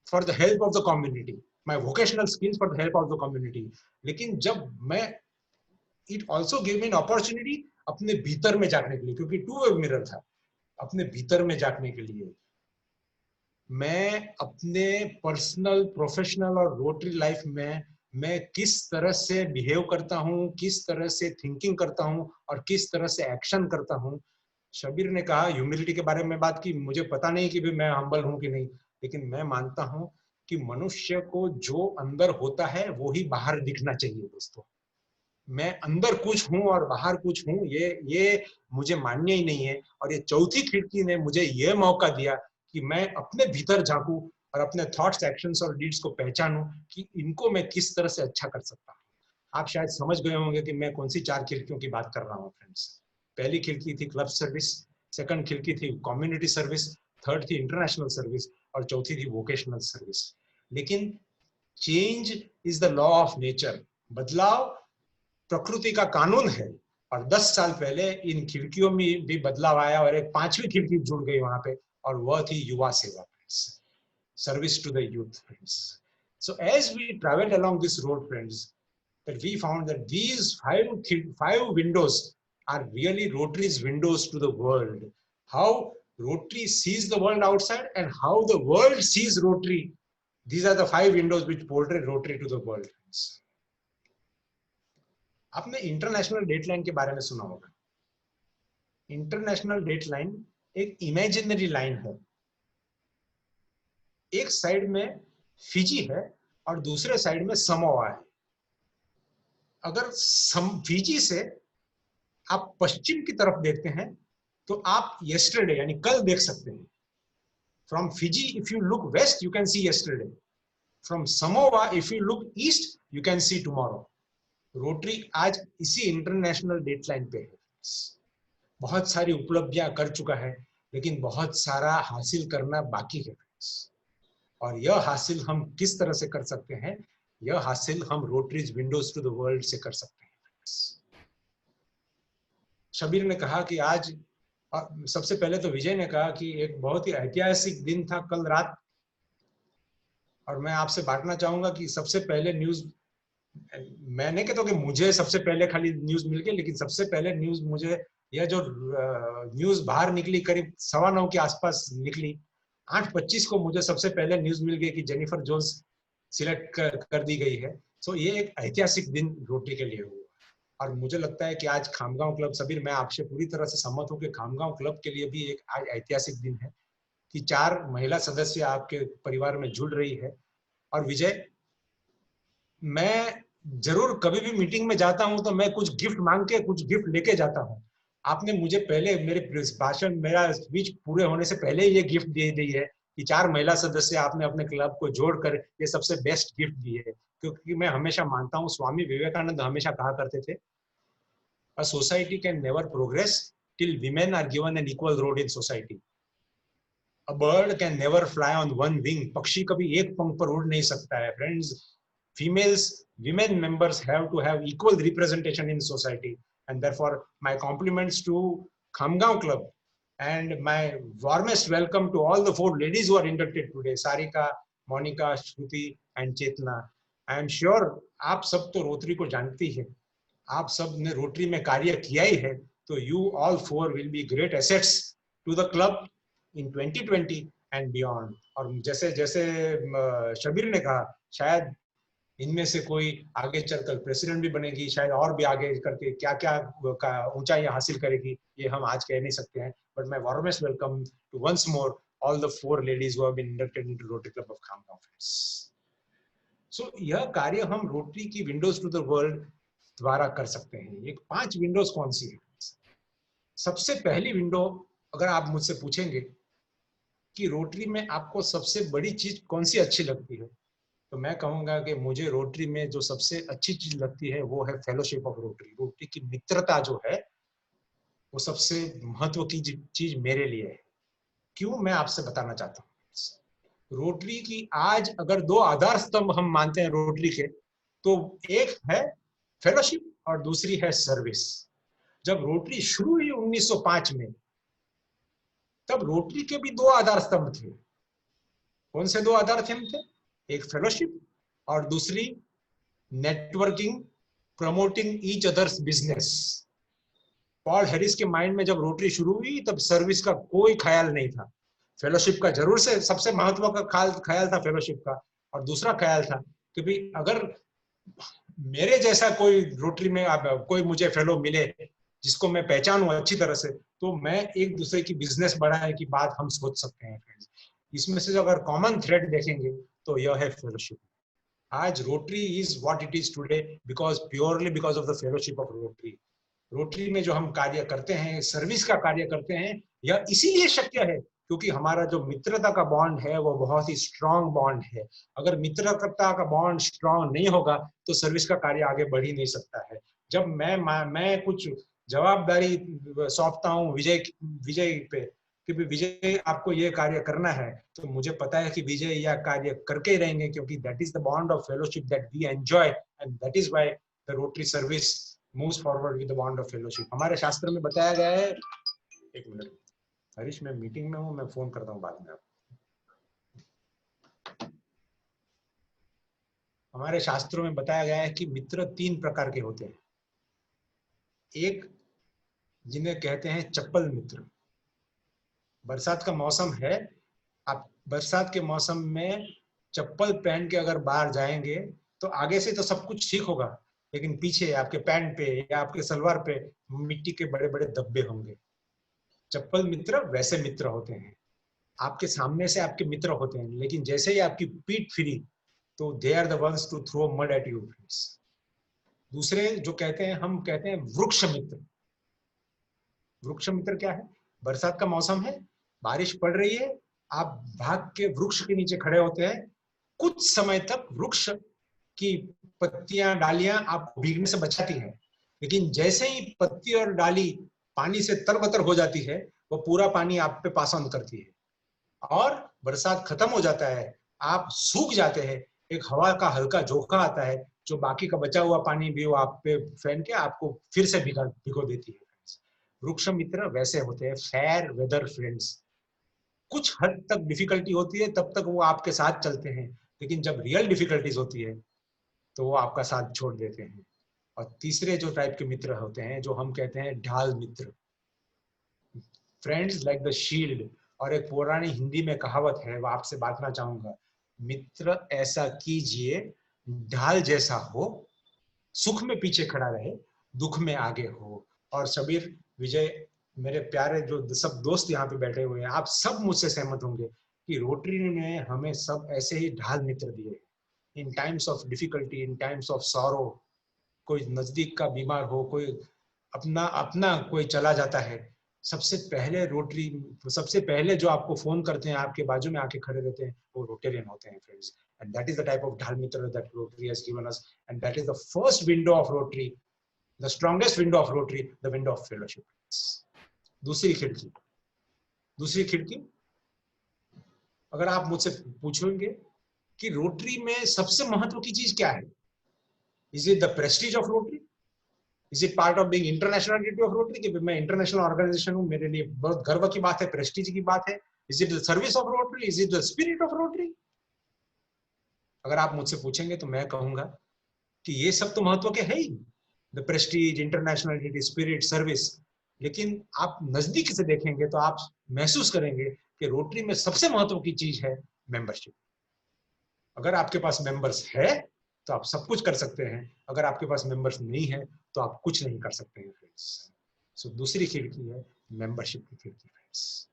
for the help of the community, my vocational skills for the help of the community. लेकिन जब मैं, it also give me an opportunity अपने भीतर में झांकने के लिए, क्योंकि two-way mirror था. अपने भीतर में झांकने के लिए मैं अपने पर्सनल, प्रोफेशनल और रोटरी लाइफ में मैं किस तरह से बिहेव करता हूँ, किस तरह से थिंकिंग करता हूँ और किस तरह से एक्शन करता हूँ. शबीर ने कहा ह्यूमिलिटी के बारे में बात की. मुझे पता नहीं कि भी मैं हम्बल हूँ कि नहीं, लेकिन मैं मानता हूँ कि मनुष्य को जो अंदर होता है वो ही बाहर दिखना चाहिए. दोस्तों, मैं अंदर कुछ हूँ और बाहर कुछ हूँ, ये मुझे मान्य ही नहीं है. और ये चौथी खिड़की ने मुझे ये मौका दिया कि मैं अपने भीतर झांकूं और अपने थॉट्स, एक्शंस और डीड्स को पहचानूं कि इनको मैं किस तरह से अच्छा कर सकता हूं. आप शायद समझ गए होंगे कि मैं कौन सी 4 खिड़कियों की बात कर रहा हूं फ्रेंड्स. पहली खिड़की थी क्लब सर्विस, सेकंड खिड़की थी कम्युनिटी सर्विस, थर्ड थी इंटरनेशनल सर्विस और चौथी थी वोकेशनल सर्विस. लेकिन change is the law of nature. बदलाव प्रकृति का कानून है. और 10 साल पहले इन खिड़कियों में भी बदलाव आया और एक 5वीं खिड़की जुड़ गई वहां पे, और वह थी युवा सेवा. Service to the youth, friends. So as we traveled along this road, friends, that we found that these five windows are really Rotary's windows to the world. How Rotary sees the world outside and how the world sees Rotary. These are the 5 windows which portray Rotary to the world, friends. आपने international dateline के बारे में सुना होगा. International dateline एक imaginary line है. एक side में फिजी है और दूसरे साइड में समोआ है. अगर फिजी से आप पश्चिम की तरफ देखते हैं तो आप यस्टरडे यानी कल देख सकते हैं. From Fiji if you look west you can see yesterday. From Samoa if you look east you can see tomorrow. Rotary आज इसी इंटरनेशनल डेटलाइन पे है. बहुत सारी उपलब्धियां कर चुका है, लेकिन बहुत सारा हासिल करना बाकी है. और यह हासिल हम किस तरह से कर सकते हैं? यह हासिल हम Rotaries Windows to the world से कर सकते हैं. शबीर ने कहा कि आज, सबसे पहले तो विजय ने कहा कि एक बहुत ही ऐतिहासिक दिन था कल रात. और मैं आपसे बांटना चाहूंगा कि सबसे पहले न्यूज, मैं नहीं कहता कि मुझे सबसे पहले खाली न्यूज मिल गई, लेकिन सबसे पहले न्यूज मुझे, यह जो न्यूज बाहर निकली करीब 9:15 के आसपास निकली. 8:25 को मुझे सबसे पहले न्यूज मिल गई कि जेनिफर जोन्स सिलेक्ट कर दी गई है. सो ये एक ऐतिहासिक दिन रोटरी के लिए हुआ. और मुझे लगता है कि आज खामगांव क्लब, सबीर मैं आपसे पूरी तरह से सहमत हूं कि खामगांव क्लब के लिए भी एक आज ऐतिहासिक दिन है कि 4 महिला सदस्य आपके परिवार में जुड़ रही है. और विजय, मैं जरूर कभी भी मीटिंग में जाता हूं तो मैं कुछ गिफ्ट मांग के कुछ गिफ्ट लेके जाता हूं. आपने मुझे पहले मेरे भाषण, मेरा स्पीच पूरे होने से पहले ये गिफ्ट दे दी है कि 4 महिला सदस्य आपने अपने क्लब को जोड़कर ये सबसे बेस्ट गिफ्ट दी है. क्योंकि मैं हमेशा मानता हूँ, स्वामी विवेकानंद हमेशा कहा करते थे, a society can never progress till women are given an equal road in society. A bird can never fly on one wing. पक्षी कभी एक पंख पर उड़ नहीं सकता है. Friends, women members have to have equal representation in society. And therefore, my compliments to Khamgaon Club and my warmest welcome to all the 4 ladies who are inducted today, Sarika, Monica, Shruti and Chetna. I am sure आप सब तो rotary को जानती है, आप सब ने rotary में कार्य किया ही है, तो you all 4 will be great assets to the club in 2020 and beyond. और जैसे जैसे शबीर ने कहा, शायद इनमें से कोई आगे चलकर प्रेसिडेंट भी बनेगी, शायद और भी आगे करके क्या क्या ऊंचाइयां हासिल करेगी, ये हम आज कह नहीं सकते हैं। बट मैं warmest welcome to once more all the 4 ladies who have been inducted into Rotary club of Khamgaon friends. So यह कार्य हम रोटरी की विंडोज टू द वर्ल्ड द्वारा कर सकते हैं। ये 5 विंडोज कौन सी है? सबसे पहली विंडो, अगर आप मुझसे पूछेंगे कि रोटरी में आपको सबसे बड़ी चीज कौन सी अच्छी लगती है, तो मैं कहूंगा कि मुझे रोटरी में जो सबसे अच्छी चीज लगती है वो है फेलोशिप ऑफ रोटरी। रोटरी की मित्रता जो है वो सबसे महत्व की चीज मेरे लिए है। क्यों, मैं आपसे बताना चाहता हूँ। रोटरी की आज अगर 2 आधार स्तंभ हम मानते हैं रोटरी के, तो एक है फेलोशिप और दूसरी है सर्विस। जब रोटरी शुरू हुई 1905 में, तब रोटरी के भी 2 आधार स्तंभ थे। कौन से 2 आधार स्तंभ थे? एक फेलोशिप और दूसरी networking, promoting each others business. Paul Harris के माइंड में जब रोटरी शुरू हुई तब सर्विस का कोई ख्याल नहीं था। फेलोशिप का जरूर से सबसे महत्व का ख्याल था फेलोशिप का, और दूसरा ख्याल था कि भाई अगर मेरे जैसा कोई रोटरी में कोई मुझे फेलो मिले जिसको मैं पहचानूं अच्छी तरह से, तो मैं एक दूसरे की बिजनेस बढ़ाने की बात हम सोच सकते हैं फ्रेंड्स। इसमें से अगर कॉमन थ्रेड देखेंगे तो यह है फेलोशिप। आज rotary is what it is today purely because of the fellowship of rotary. Rotary में जो हम कार्य करते हैं, सर्विस का कार्य करते हैं, यह इसीलिए शक्य है क्योंकि हमारा जो मित्रता का बॉन्ड है वो बहुत ही स्ट्रांग बॉन्ड है। अगर मित्रता का बॉन्ड स्ट्रांग नहीं होगा तो सर्विस का कार्य आगे बढ़ ही नहीं सकता है। जब मैं कुछ जवाबदारी सौंपता हूँ विजय पे कि विजय आपको ये कार्य करना है, तो मुझे पता है कि विजय यह कार्य करके ही रहेंगे, क्योंकि that is the bond of fellowship that we enjoy and that is why the Rotary service moves forward with the bond of fellowship. हमारे शास्त्र में बताया गया है, एक मिनट हरीश, मैं मीटिंग में हूँ, मैं फोन करता हूँ बाद में आपको। हमारे शास्त्रों में बताया गया है कि मित्र 3 प्रकार के होते हैं। एक जिन्हें कहते हैं चप्पल मित्र। बरसात का मौसम है, आप बरसात के मौसम में चप्पल पहन के अगर बाहर जाएंगे तो आगे से तो सब कुछ ठीक होगा, लेकिन पीछे आपके पैंट पे या आपके सलवार पे मिट्टी के बड़े बड़े धब्बे होंगे। चप्पल मित्र वैसे मित्र होते हैं, आपके सामने से आपके मित्र होते हैं, लेकिन जैसे ही आपकी पीठ फिरी तो they are the ones to throw mud at you. दूसरे जो कहते हैं, हम कहते हैं वृक्ष मित्र। वृक्ष मित्र क्या है? बरसात का मौसम है, बारिश पड़ रही है, आप भाग के वृक्ष के नीचे खड़े होते हैं। कुछ समय तक वृक्ष की पत्तियां, डालियां आपको भीगने से बचाती हैं, लेकिन जैसे ही पत्ती और डाली पानी से तरबतर हो जाती है, वो पूरा पानी आप पे पास ऑन करती है और बरसात खत्म हो जाता है, आप सूख जाते हैं। एक हवा का हल्का झोंका आता है जो बाकी का बचा हुआ पानी भी वो आप पे फेंक के आपको फिर से भिगो देती है। वृक्ष मित्र वैसे होते हैं, फेयर वेदर फ्रेंड्स। कुछ हद तक डिफिकल्टी होती है तब तक वो आपके साथ चलते हैं, लेकिन जब रियल डिफिकल्टीज होती है तो वो आपका साथ छोड़ देते हैं। और तीसरे जो टाइप के मित्र होते हैं, जो हम कहते हैं ढाल मित्र, फ्रेंड्स लाइक द शील्ड। और एक पुरानी हिंदी में कहावत है, वो आपसे बांटना चाहूंगा, मित्र ऐसा कीजिए ढाल जैसा हो, सुख में पीछे खड़ा रहे, दुख में आगे हो। और शबीर, विजय, मेरे प्यारे जो सब दोस्त यहाँ पे बैठे हुए हैं, आप सब मुझसे सहमत होंगे कि रोटरी ने हमें सब ऐसे ही ढाल मित्र दिए। In times of difficulty, in times of sorrow, कोई नजदीक का बीमार हो, कोई अपना कोई चला जाता है, सबसे पहले जो आपको फोन करते हैं, आपके बाजू में आके खड़े रहते हैं, वो रोटेरियन होते हैं friends. And that is the type of ढाल मित्र that Rotary has given us, and that is the first window of Rotary, the strongest window of Rotary, the window of fellowship. दूसरी खिड़की, अगर आप मुझसे पूछेंगे कि रोटरी में सबसे महत्व की चीज क्या है, is it the Prestige of rotary, is it part of being international entity of rotary, कि मैं इंटरनेशनल ऑर्गेनाइजेशन हूं, मेरे लिए बहुत गर्व की बात है, प्रेस्टीज की बात है, is it the service of rotary, is it the spirit of rotary? अगर आप मुझसे पूछेंगे तो मैं कहूंगा कि ये सब तो महत्व के है ही, the prestige, international entity, spirit, service, लेकिन आप नजदीक से देखेंगे तो आप महसूस करेंगे कि रोटरी में सबसे महत्व की चीज है मेंबरशिप। अगर आपके पास मेंबर्स है तो आप सब कुछ कर सकते हैं। अगर आपके पास मेंबर्स नहीं है तो आप कुछ नहीं कर सकते हैं फ्रेंड्स। सो दूसरी खिड़की है मेंबरशिप की खिड़की फ्रेंड्स।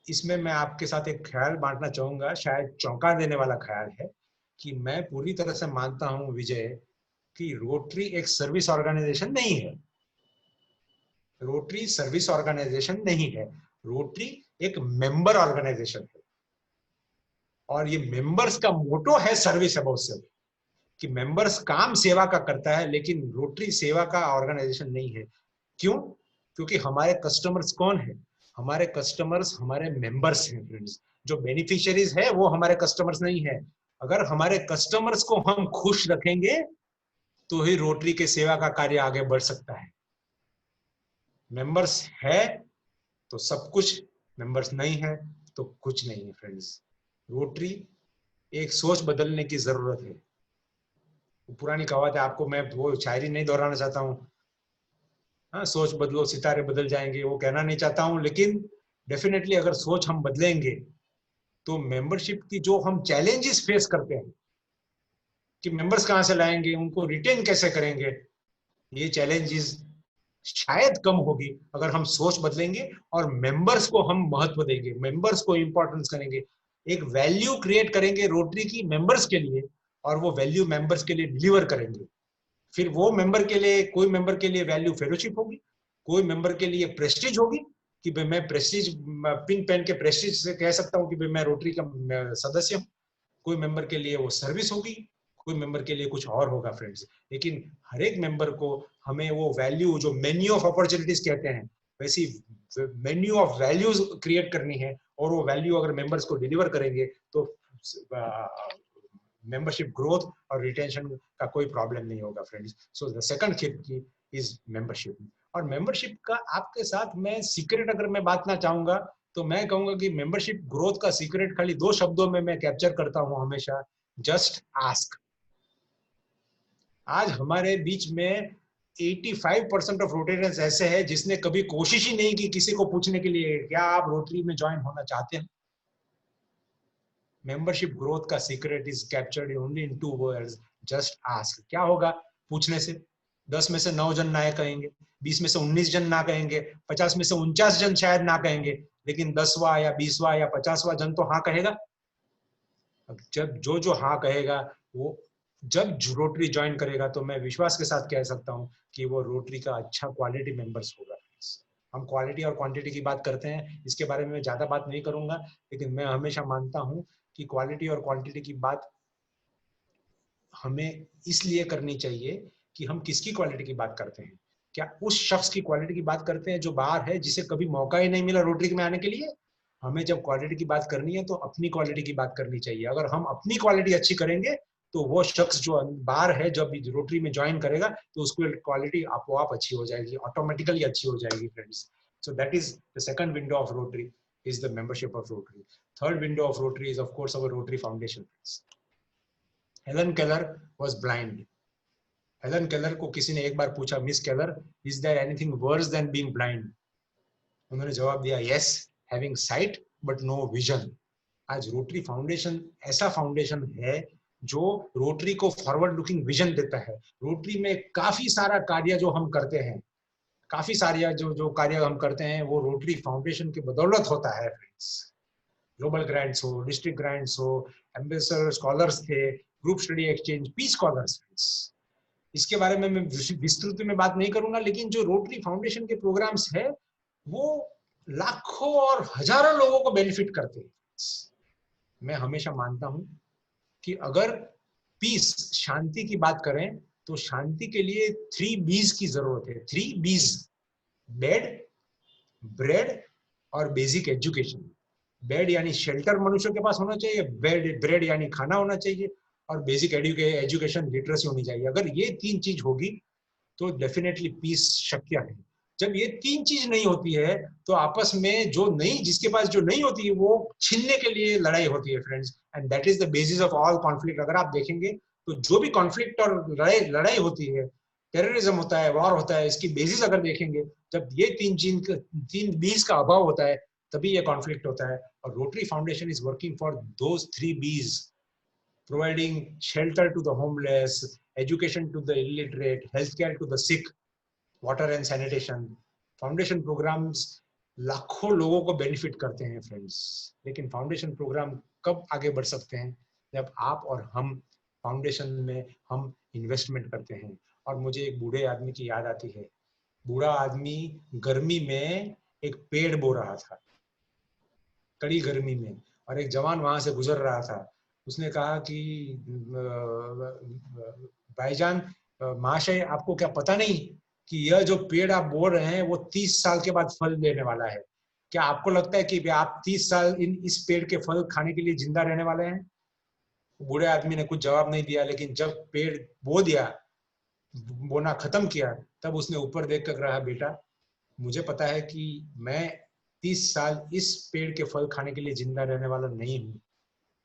इसमें मैं आपके साथ एक ख्याल बांटना चाहूंगा, शायद चौंका देने वाला ख्याल है, कि मैं पूरी तरह से मानता हूं विजय कि रोटरी एक सर्विस ऑर्गेनाइजेशन नहीं है। रोटरी सर्विस ऑर्गेनाइजेशन नहीं है, रोटरी एक मेंबर ऑर्गेनाइजेशन है। और ये मेंबर्स का मोटो है सर्विस अबाउट सेल्फ, कि मेंबर्स काम सेवा का करता है, लेकिन रोटरी सेवा का ऑर्गेनाइजेशन नहीं है। क्यों? क्योंकि हमारे कस्टमर्स कौन है? हमारे कस्टमर्स हमारे मेंबर्स हैं फ्रेंड्स। जो बेनिफिशियरीज है वो हमारे कस्टमर्स नहीं है। अगर हमारे कस्टमर्स को हम खुश रखेंगे तो ही रोटरी के सेवा का कार्य आगे बढ़ सकता है। मेंबर्स है तो सब कुछ, मेंबर्स नहीं है तो कुछ नहीं है फ्रेंड्स। रोटरी एक सोच बदलने की जरूरत है। पुरानी कहावत है, आपको मैं वो शायरी नहीं दोहराना चाहता हूँ, हाँ, सोच बदलो सितारे बदल जाएंगे, वो कहना नहीं चाहता हूँ, लेकिन डेफिनेटली अगर सोच हम बदलेंगे तो मेंबरशिप की जो हम चैलेंजेस फेस करते हैं कि मेंबर्स कहाँ से लाएंगे, उनको रिटेन कैसे करेंगे, ये चैलेंजेस शायद कम होगी अगर हम सोच बदलेंगे और मेंबर्स को हम महत्व देंगे, मेंबर्स को इंपॉर्टेंस करेंगे, एक वैल्यू क्रिएट करेंगे रोटरी की मेंबर्स के लिए, और वो वैल्यू मेंबर्स के लिए डिलीवर करेंगे। फिर वो मेंबर के लिए, कोई मेंबर के लिए वैल्यू फेलोशिप होगी, कोई मेंबर के लिए प्रेस्टीज होगी कि भाई मैं प्रेस्टीज पिन पहन के प्रेस्टीज से कह सकता हूँ कि भाई मैं रोटरी का सदस्य हूँ। कोई मेंबर के लिए वो सर्विस होगी, कोई मेंबर के लिए कुछ और होगा फ्रेंड्स। लेकिन हर एक मेंबर को हमें वो वैल्यू, जो मेन्यू ऑफ अपॉर्चुनिटीज कहते हैं, वैसी मेन्यू ऑफ वैल्यूज क्रिएट करनी है, और वो वैल्यू अगर मेंबर्स को डिलीवर करेंगे तो मेंबरशिप ग्रोथ और रिटेंशन का कोई प्रॉब्लम नहीं होगा फ्रेंड्स। सो द सेकंड खिड़की इज मेंबरशिप। और मेंबरशिप का आपके साथ मैं सीक्रेट अगर मैं बांटना चाहूंगा तो मैं कहूंगा कि मेंबरशिप ग्रोथ का सीक्रेट खाली 2 शब्दों में मैं कैप्चर करता हूं हमेशा, जस्ट आस्क। आज हमारे बीच में 85% ऑफ रोटेरियंस ऐसे हैं जिसने कभी कोशिश ही नहीं की किसी को पूछने के लिए क्या आप रोटरी में ज्वाइन होना चाहते हैं। मेंबरशिप ग्रोथ का secret is captured only in 2 words, just ask. क्या होगा पूछने से? 10 में से 9 जन ना कहेंगे, 20 में से 19 जन ना कहेंगे, 50 में से 49 जन शायद ना कहेंगे, लेकिन 10वां या 20वां या 50वां जन तो हाँ कहेगा। जब जो हाँ कहेगा, वो जब रोटरी ज्वाइन करेगा, तो मैं विश्वास के साथ कह सकता हूँ कि वो रोटरी का अच्छा क्वालिटी मेंबर्स होगा। हम क्वालिटी और क्वांटिटी की बात करते हैं, इसके बारे में मैं ज्यादा बात नहीं करूंगा, लेकिन मैं हमेशा मानता हूँ कि क्वालिटी और क्वांटिटी की बात हमें इसलिए करनी चाहिए कि हम किसकी क्वालिटी की बात करते हैं। क्या उस शख्स की क्वालिटी की बात करते हैं जो बाहर है, जिसे कभी मौका ही नहीं मिला रोटरी में आने के लिए? हमें जब क्वालिटी की बात करनी है तो अपनी क्वालिटी की बात करनी चाहिए। अगर हम अपनी क्वालिटी अच्छी करेंगे तो वो शख्स जो बाहर है, जब रोटरी में ज्वाइन करेगा तो उसकी क्वालिटी आपो आप अच्छी हो जाएगी, ऑटोमेटिकली अच्छी हो जाएगी friends. So that is the second window of rotary, is the membership of Rotary. Third window of Rotary is of course our Rotary Foundation. Helen Keller was blind. Helen Keller को किसी ने एक बार पूछा, miss Keller, is there anything worse than being blind? उन्होंने जवाब दिया, yes, having sight but no vision. आज rotary foundation ऐसा फाउंडेशन है जो रोटरी को फॉरवर्ड लुकिंग विजन देता है। रोटरी में काफी सारा कार्य जो हम करते हैं, काफी सारे जो कार्य हम करते हैं वो रोटरी फाउंडेशन की बदौलत होता है फ्रेंड्स। ग्लोबल ग्रांट्स हो, डिस्ट्रिक्ट ग्रांट्स हो, एम्बेसडर स्कॉलर्स थे, group study exchange, peace scholars friends. इसके बारे में मैं विस्तृत में बात नहीं करूंगा, लेकिन जो रोटरी फाउंडेशन के प्रोग्राम्स है वो लाखों और हजारों लोगों को बेनिफिट करते हैं। मैं हमेशा मानता हूं कि अगर पीस, शांति की बात करें तो शांति के लिए 3 B's की जरूरत है। 3 B's, बेड, ब्रेड और बेसिक एजुकेशन। बेड यानी शेल्टर मनुष्य के पास होना चाहिए, ब्रेड यानी खाना होना चाहिए, और बेसिक एजुकेशन लिटरेसी होनी चाहिए। अगर ये 3 चीज होगी तो डेफिनेटली पीस शक्य है। जब ये 3 चीज नहीं होती है तो आपस में जिसके पास जो नहीं होती है वो छीनने के लिए लड़ाई होती है friends, and that is the basis of all conflict. अगर आप देखेंगे तो जो भी कॉन्फ्लिक्ट और लड़ाई होती है, टेररिज्म होता है, वॉर होता है, इसकी बेसिस अगर देखेंगे, जब ये 3 B's का अभाव होता है तभी ये कॉन्फ्लिक्ट होता है। और Rotary foundation is working for those 3 B's। providing shelter to the homeless, education to the illiterate, healthcare to the sick, water and sanitation. Foundation programmes लाखों लोगों को बेनिफिट करते हैं फ्रेंड्स, लेकिन फाउंडेशन प्रोग्राम कब आगे बढ़ सकते हैं? जब आप और हम फाउंडेशन में हम इन्वेस्टमेंट करते हैं। और मुझे एक बूढ़े आदमी की याद आती है। बूढ़ा आदमी गर्मी में एक पेड़ बो रहा था, कड़ी गर्मी में, और एक जवान वहां से गुजर रहा था। उसने कहा कि भाईजान, महाशय, आपको क्या पता नहीं कि यह जो पेड़ आप बो रहे हैं वो 30 साल के बाद फल देने वाला है? क्या आपको लगता है कि आप 30 साल इस पेड़ के फल खाने के लिए जिंदा रहने वाले हैं? बूढ़े आदमी ने कुछ जवाब नहीं दिया, लेकिन जब पेड़ बो दिया, बोना खत्म किया, तब उसने ऊपर देख कर कहा, बेटा, मुझे पता है कि मैं 30 साल इस पेड़ के फल खाने के लिए जिंदा रहने वाला नहीं हूँ,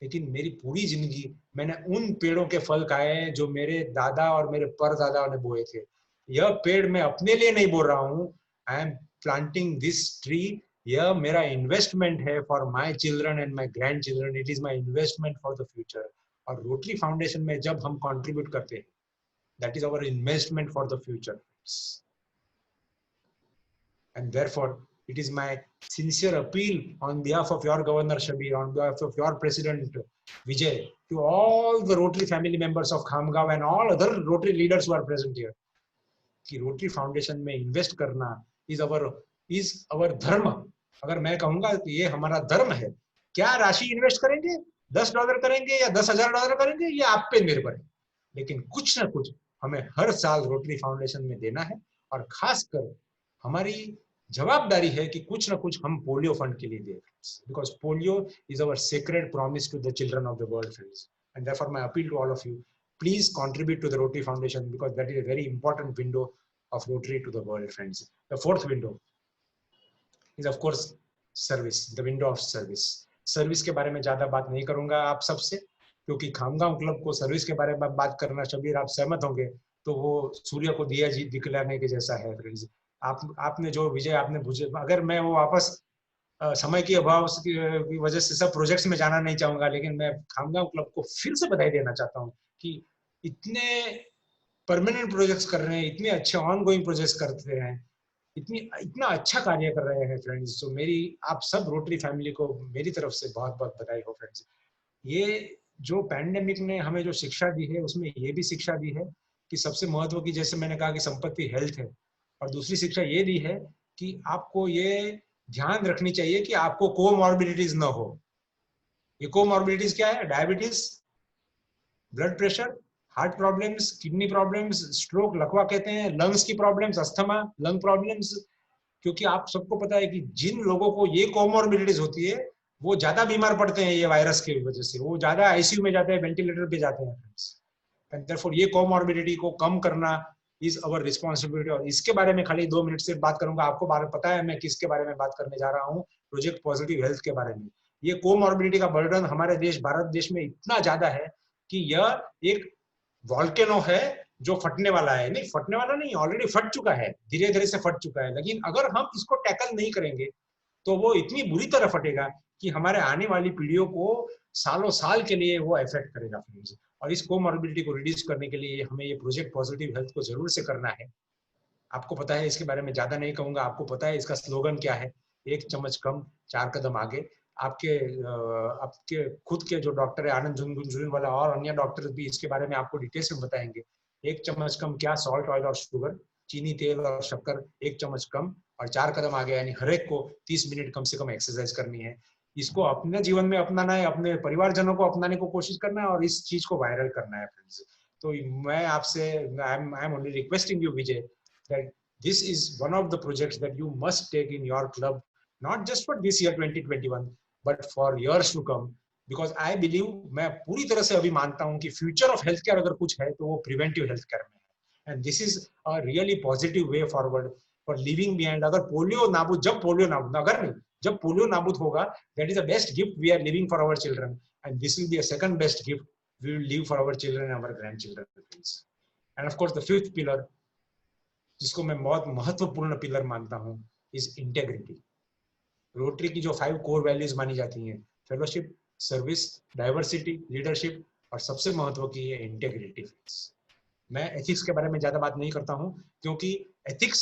लेकिन मेरी पूरी जिंदगी मैंने उन पेड़ों के फल खाए हैं जो मेरे दादा और मेरे परदादाओं ने बोए थे। यह पेड़ मैं अपने लिए नहीं बोल रहा हूँ, I am planting this tree. यह मेरा इन्वेस्टमेंट है for my children and my grandchildren, it is my investment for the future. और रोटरी फाउंडेशन में जब हम कंट्रीब्यूट करते हैं, that is our investment for the future. And therefore it is my sincere appeal on behalf of your Governor Shabir, on behalf of your President Vijay, to all the Rotary family members of Khamgaon and all other Rotary leaders who are present here, कि Rotary Foundation में invest करना is our धर्म। अगर मैं कहूँगा कि ये हमारा धर्म है, क्या राशि इन्वेस्ट करेंगे, $10 करेंगे या $10,000 करेंगे, ये आप पे निर्भर है, लेकिन कुछ ना कुछ हमें हर साल रोटरी फाउंडेशन में देना है। और खासकर हमारी जवाबदारी है कि कुछ ना कुछ हम पोलियो फंड के लिए दें, because polio is our sacred promise to the children of the world friends. And therefore my appeal to all of you, please contribute to the Rotary foundation, because that is a very important window of Rotary to the world friends. The fourth window is of course service, the window of service. Service के बारे में ज्यादा बात नहीं करूंगा आप सबसे, क्योंकि खामगांव क्लब को सर्विस के बारे में बात करना, शबीर आप सहमत होंगे, तो वो सूर्य को दिया जी दिखलाने के जैसा है फ्रेंड्स। आपने जो विजय आपने बुझे, अगर मैं वो वापस समय की अभाव की वजह से सब प्रोजेक्ट्स में जाना नहीं चाहूंगा, लेकिन मैं खामगांव क्लब को फिर से बधाई देना चाहता हूँ कि इतने परमानेंट प्रोजेक्ट्स कर रहे हैं, इतने अच्छे ऑन गोइंग प्रोजेक्ट्स करते हैं, इतना अच्छा कार्य कर रहे हैं फ्रेंड्स। तो मेरी आप सब रोटरी फैमिली को मेरी तरफ से बहुत बहुत बधाई हो फ्रेंड्स। ये जो पैंडेमिक ने हमें जो शिक्षा दी है, उसमें ये भी शिक्षा दी है कि सबसे महत्व की, जैसे मैंने कहा कि संपत्ति हेल्थ है, और दूसरी शिक्षा ये दी है कि आपको ये ध्यान रखनी चाहिए कि आपको कोमॉर्बिडिटीज ना हो। ये कोमॉर्बिडिटीज क्या है? Diabetes, blood pressure, heart problems, kidney problems, stroke, लकवा कहते हैं, लंग्स की प्रॉब्लम्स, अस्थमा, लंग प्रॉब्लम्स। क्योंकि आप सबको पता है कि जिन लोगों को ये कोमॉर्बिडिटीज होती है वो ज्यादा बीमार पड़ते हैं ये वायरस की वजह से, वो ज्यादा आईसीयू में जाते हैं, वेंटिलेटर पे जाते हैं फ्रेंड्स। एंड देयरफॉर ये कोमॉर्बिडिटी को कम करना इज अवर रिस्पॉन्सिबिलिटी। और इसके बारे में खाली 2 मिनट से बात करूंगा। आपको पता है मैं किसके बारे में बात करने जा रहा हूँ? प्रोजेक्ट पॉजिटिव हेल्थ के बारे में। ये कोमॉर्बिडिटी का बर्डन हमारे देश, भारत देश में इतना ज्यादा है कि यह एक वॉल्केनो है जो फटने वाला है। नहीं, फटने वाला नहीं, ऑलरेडी फट चुका है, धीरे धीरे से फट चुका है, लेकिन अगर हम इसको टैकल नहीं करेंगे तो वो इतनी बुरी तरह फटेगा कि हमारे आने वाली पीढ़ियों को सालों साल के लिए वो इफेक्ट करेगा फ्रेंड्स। और इस कोमॉर्बिडिटी को रिड्यूस करने के लिए हमें ये प्रोजेक्ट पॉजिटिव हेल्थ को जरूर से करना है। आपको पता है, इसके बारे में ज्यादा नहीं कहूंगा, आपको पता है इसका स्लोगन क्या है? 1 चम्मच कम 4 कदम आगे। आपके खुद के जो डॉक्टर है आनंद झुंझुनवाला और अन्य डॉक्टर भी इसके बारे में आपको डिटेल्स में बताएंगे। 1 चम्मच कम क्या? सॉल्ट, ऑयल और शुगर, चीनी, तेल और शक्कर 1 चम्मच कम, और 4 कदम आगे, यानी हर एक को 30 मिनट कम से कम एक्सरसाइज करनी है। इसको अपने जीवन में अपनाना है, अपने परिवारजनों को अपनाने को कोशिश करना है, और इस चीज को वायरल करना है फ्रेंड्स। तो मैं आपसे I am only requesting you Vijay that this is one of the projects that you must take in your club, not just for this year 2021 but for years to come, because I believe, मैं पूरी तरह से अभी मानता हूँ कि future of health care अगर कुछ है तो वो प्रिवेंटिव हेल्थ केयर में है। And this is a really positive way forward for living behind. अगर पोलियो नाबूद, जब पोलियो नाबूद, अगर नहीं, जब पोलियो नाबूद होगा, that is the best gift we are living for our children, and this will be a second best gift we will leave for our children and our grandchildren friends. And of course the 5th pillar, जिसको मैं बहुत महत्वपूर्ण pillar मानता हूँ, is integrity. Rotary की जो 5 core values मानी जाती हैं, फेलोशिप, सर्विस, डाइवर्सिटी, लीडरशिप और सबसे महत्व की है इंटेग्रिटी। मैं एथिक्स के बारे में ज्यादा बात नहीं करता हूं, क्योंकि एथिक्स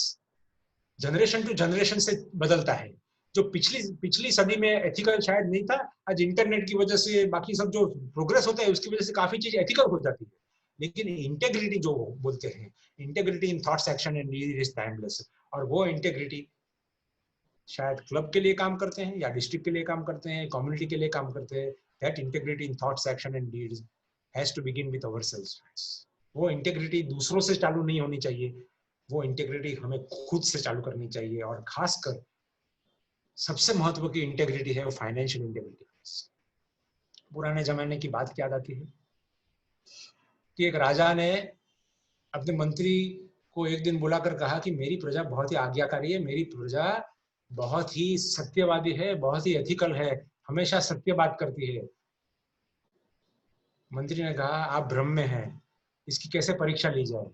जनरेशन टू जनरेशन से बदलता है। जो पिछली सदी में एथिकल शायद नहीं था, आज इंटरनेट की वजह से, बाकी सब जो प्रोग्रेस होता है उसकी वजह से काफी चीज एथिकल हो जाती है। लेकिन इंटेग्रिटी जो बोलते हैं, integrity in thoughts, action and deed is timeless, और वो इंटेग्रिटी शायद क्लब के लिए काम करते हैं या डिस्ट्रिक्ट के लिए काम करते हैं, कम्युनिटी के लिए काम करते हैं। That integrity in thoughts, action and deeds has to begin with ourselves. वो इंटेग्रिटी दूसरों से चालू नहीं होनी चाहिए, वो इंटेग्रिटी हमें खुद से चालू करनी चाहिए। और खासकर सबसे महत्व की इंटेग्रिटी है वो फाइनेंशियल इंटेग्रिटी। पुराने जमाने की बात याद आती है कि एक राजा ने अपने मंत्री को एक दिन बुलाकर कहा कि मेरी प्रजा बहुत ही आज्ञाकारी है, मेरी प्रजा बहुत ही सत्यवादी है, बहुत ही एथिकल है, हमेशा सत्य बात करती है। मंत्री ने कहा आप भ्रम में हैं, इसकी कैसे परीक्षा ली जाए।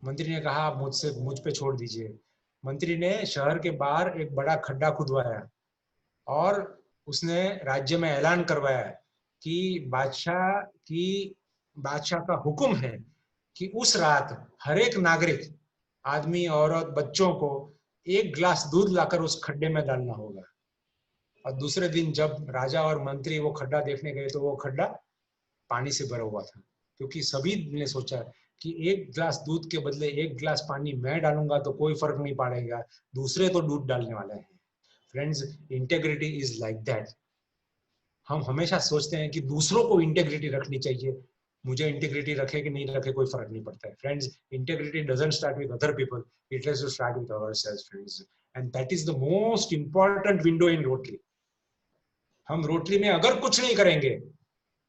मंत्री ने कहा आप मुझ पे छोड़ दीजिए। मंत्री ने शहर के बाहर एक बड़ा खड्डा खुदवाया और उसने राज्य में ऐलान करवाया कि बादशाह का हुक्म है कि उस रात हर एक नागरिक, आदमी, औरत, बच्चों को 1 गिलास दूध लाकर उस खड्डे में डालना होगा। और दूसरे दिन जब राजा और मंत्री वो खड्डा देखने गए तो वो खड्डा पानी से भरा हुआ था, क्योंकि सभी ने सोचा कि 1 गिलास दूध के बदले 1 गिलास पानी मैं डालूंगा तो कोई फर्क नहीं पड़ेगा, दूसरे तो दूध डालने वाले हैं। Friends, integrity is like that. हम हमेशा सोचते हैं कि दूसरों को इंटेग्रिटी रखनी चाहिए, मुझे इंटेग्रिटी रखे कि नहीं रखे कोई फर्क नहीं पड़ता है। Friends, integrity doesn't start with other people, it has to start with ourselves friends, and that is the most important window in Rotary. हम रोटरी में अगर कुछ नहीं करेंगे,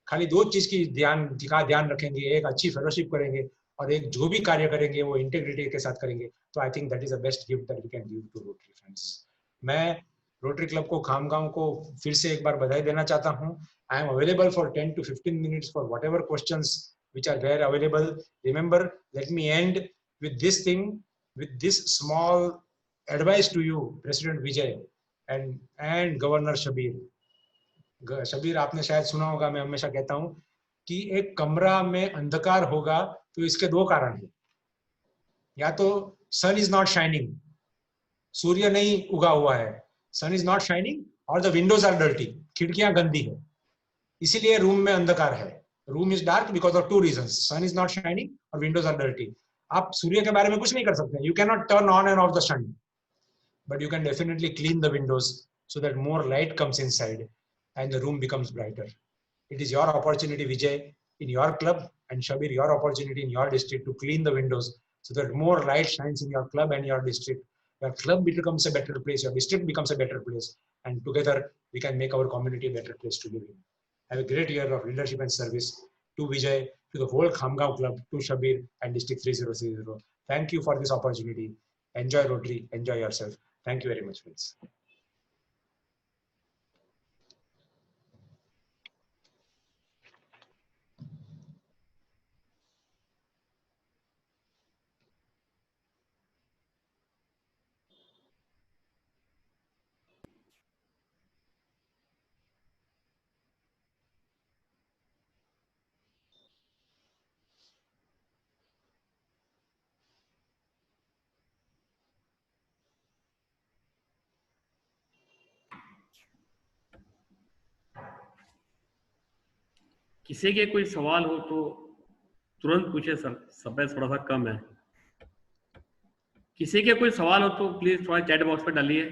खाली 2 चीज की ध्यान रखेंगे, एक अच्छी फेलोशिप करेंगे और एक जो भी कार्य करेंगे वो इंटेग्रिटी के साथ करेंगे, तो I think that is the best gift that we can give to Rotary friends. मैं रोटरी क्लब को, खामगांव को फिर से एक बार बधाई देना चाहता हूं। I am available for 10 to 15 minutes for whatever questions which are there available. Remember, let me end with this thing, with this small advice to you, President Vijay and Governor Shabir. Shabir, आपने शायद सुना होगा, मैं हमेशा कहता हूं कि एक कमरा में अंधकार होगा तो इसके 2 कारण हैं। या तो सन इज नॉट शाइनिंग, सूर्य नहीं उगा हुआ है, सन इज नॉट शाइनिंग, और द विंडोज आर डर्टी, खिड़कियां गंदी है, इसीलिए रूम में अंधकार है। Room is dark because of 2 reasons, sun is not shining और विंडोज आर डर्टी। आप सूर्य के बारे में कुछ नहीं कर सकते, you can not turn on and off the sun, but you can definitely clean the Windows so that more light comes inside and the room becomes brighter. It is your opportunity, Vijay, in your club, and Shabir, your opportunity in your district to clean the windows so that more light shines in your club and your district. Your club becomes a better place, your district becomes a better place, and together we can make our community a better place to live in. Have a great year of leadership and service to Vijay, to the whole Khamgaon club, to Shabir and District 3030. Thank you for this opportunity. Enjoy Rotary, enjoy yourself. Thank you very much, friends. किसी के कोई सवाल हो तो तुरंत पूछे sir, समय थोड़ा सा कम है। किसी के कोई सवाल हो तो प्लीज थोड़ा चैट बॉक्स पे डालिए।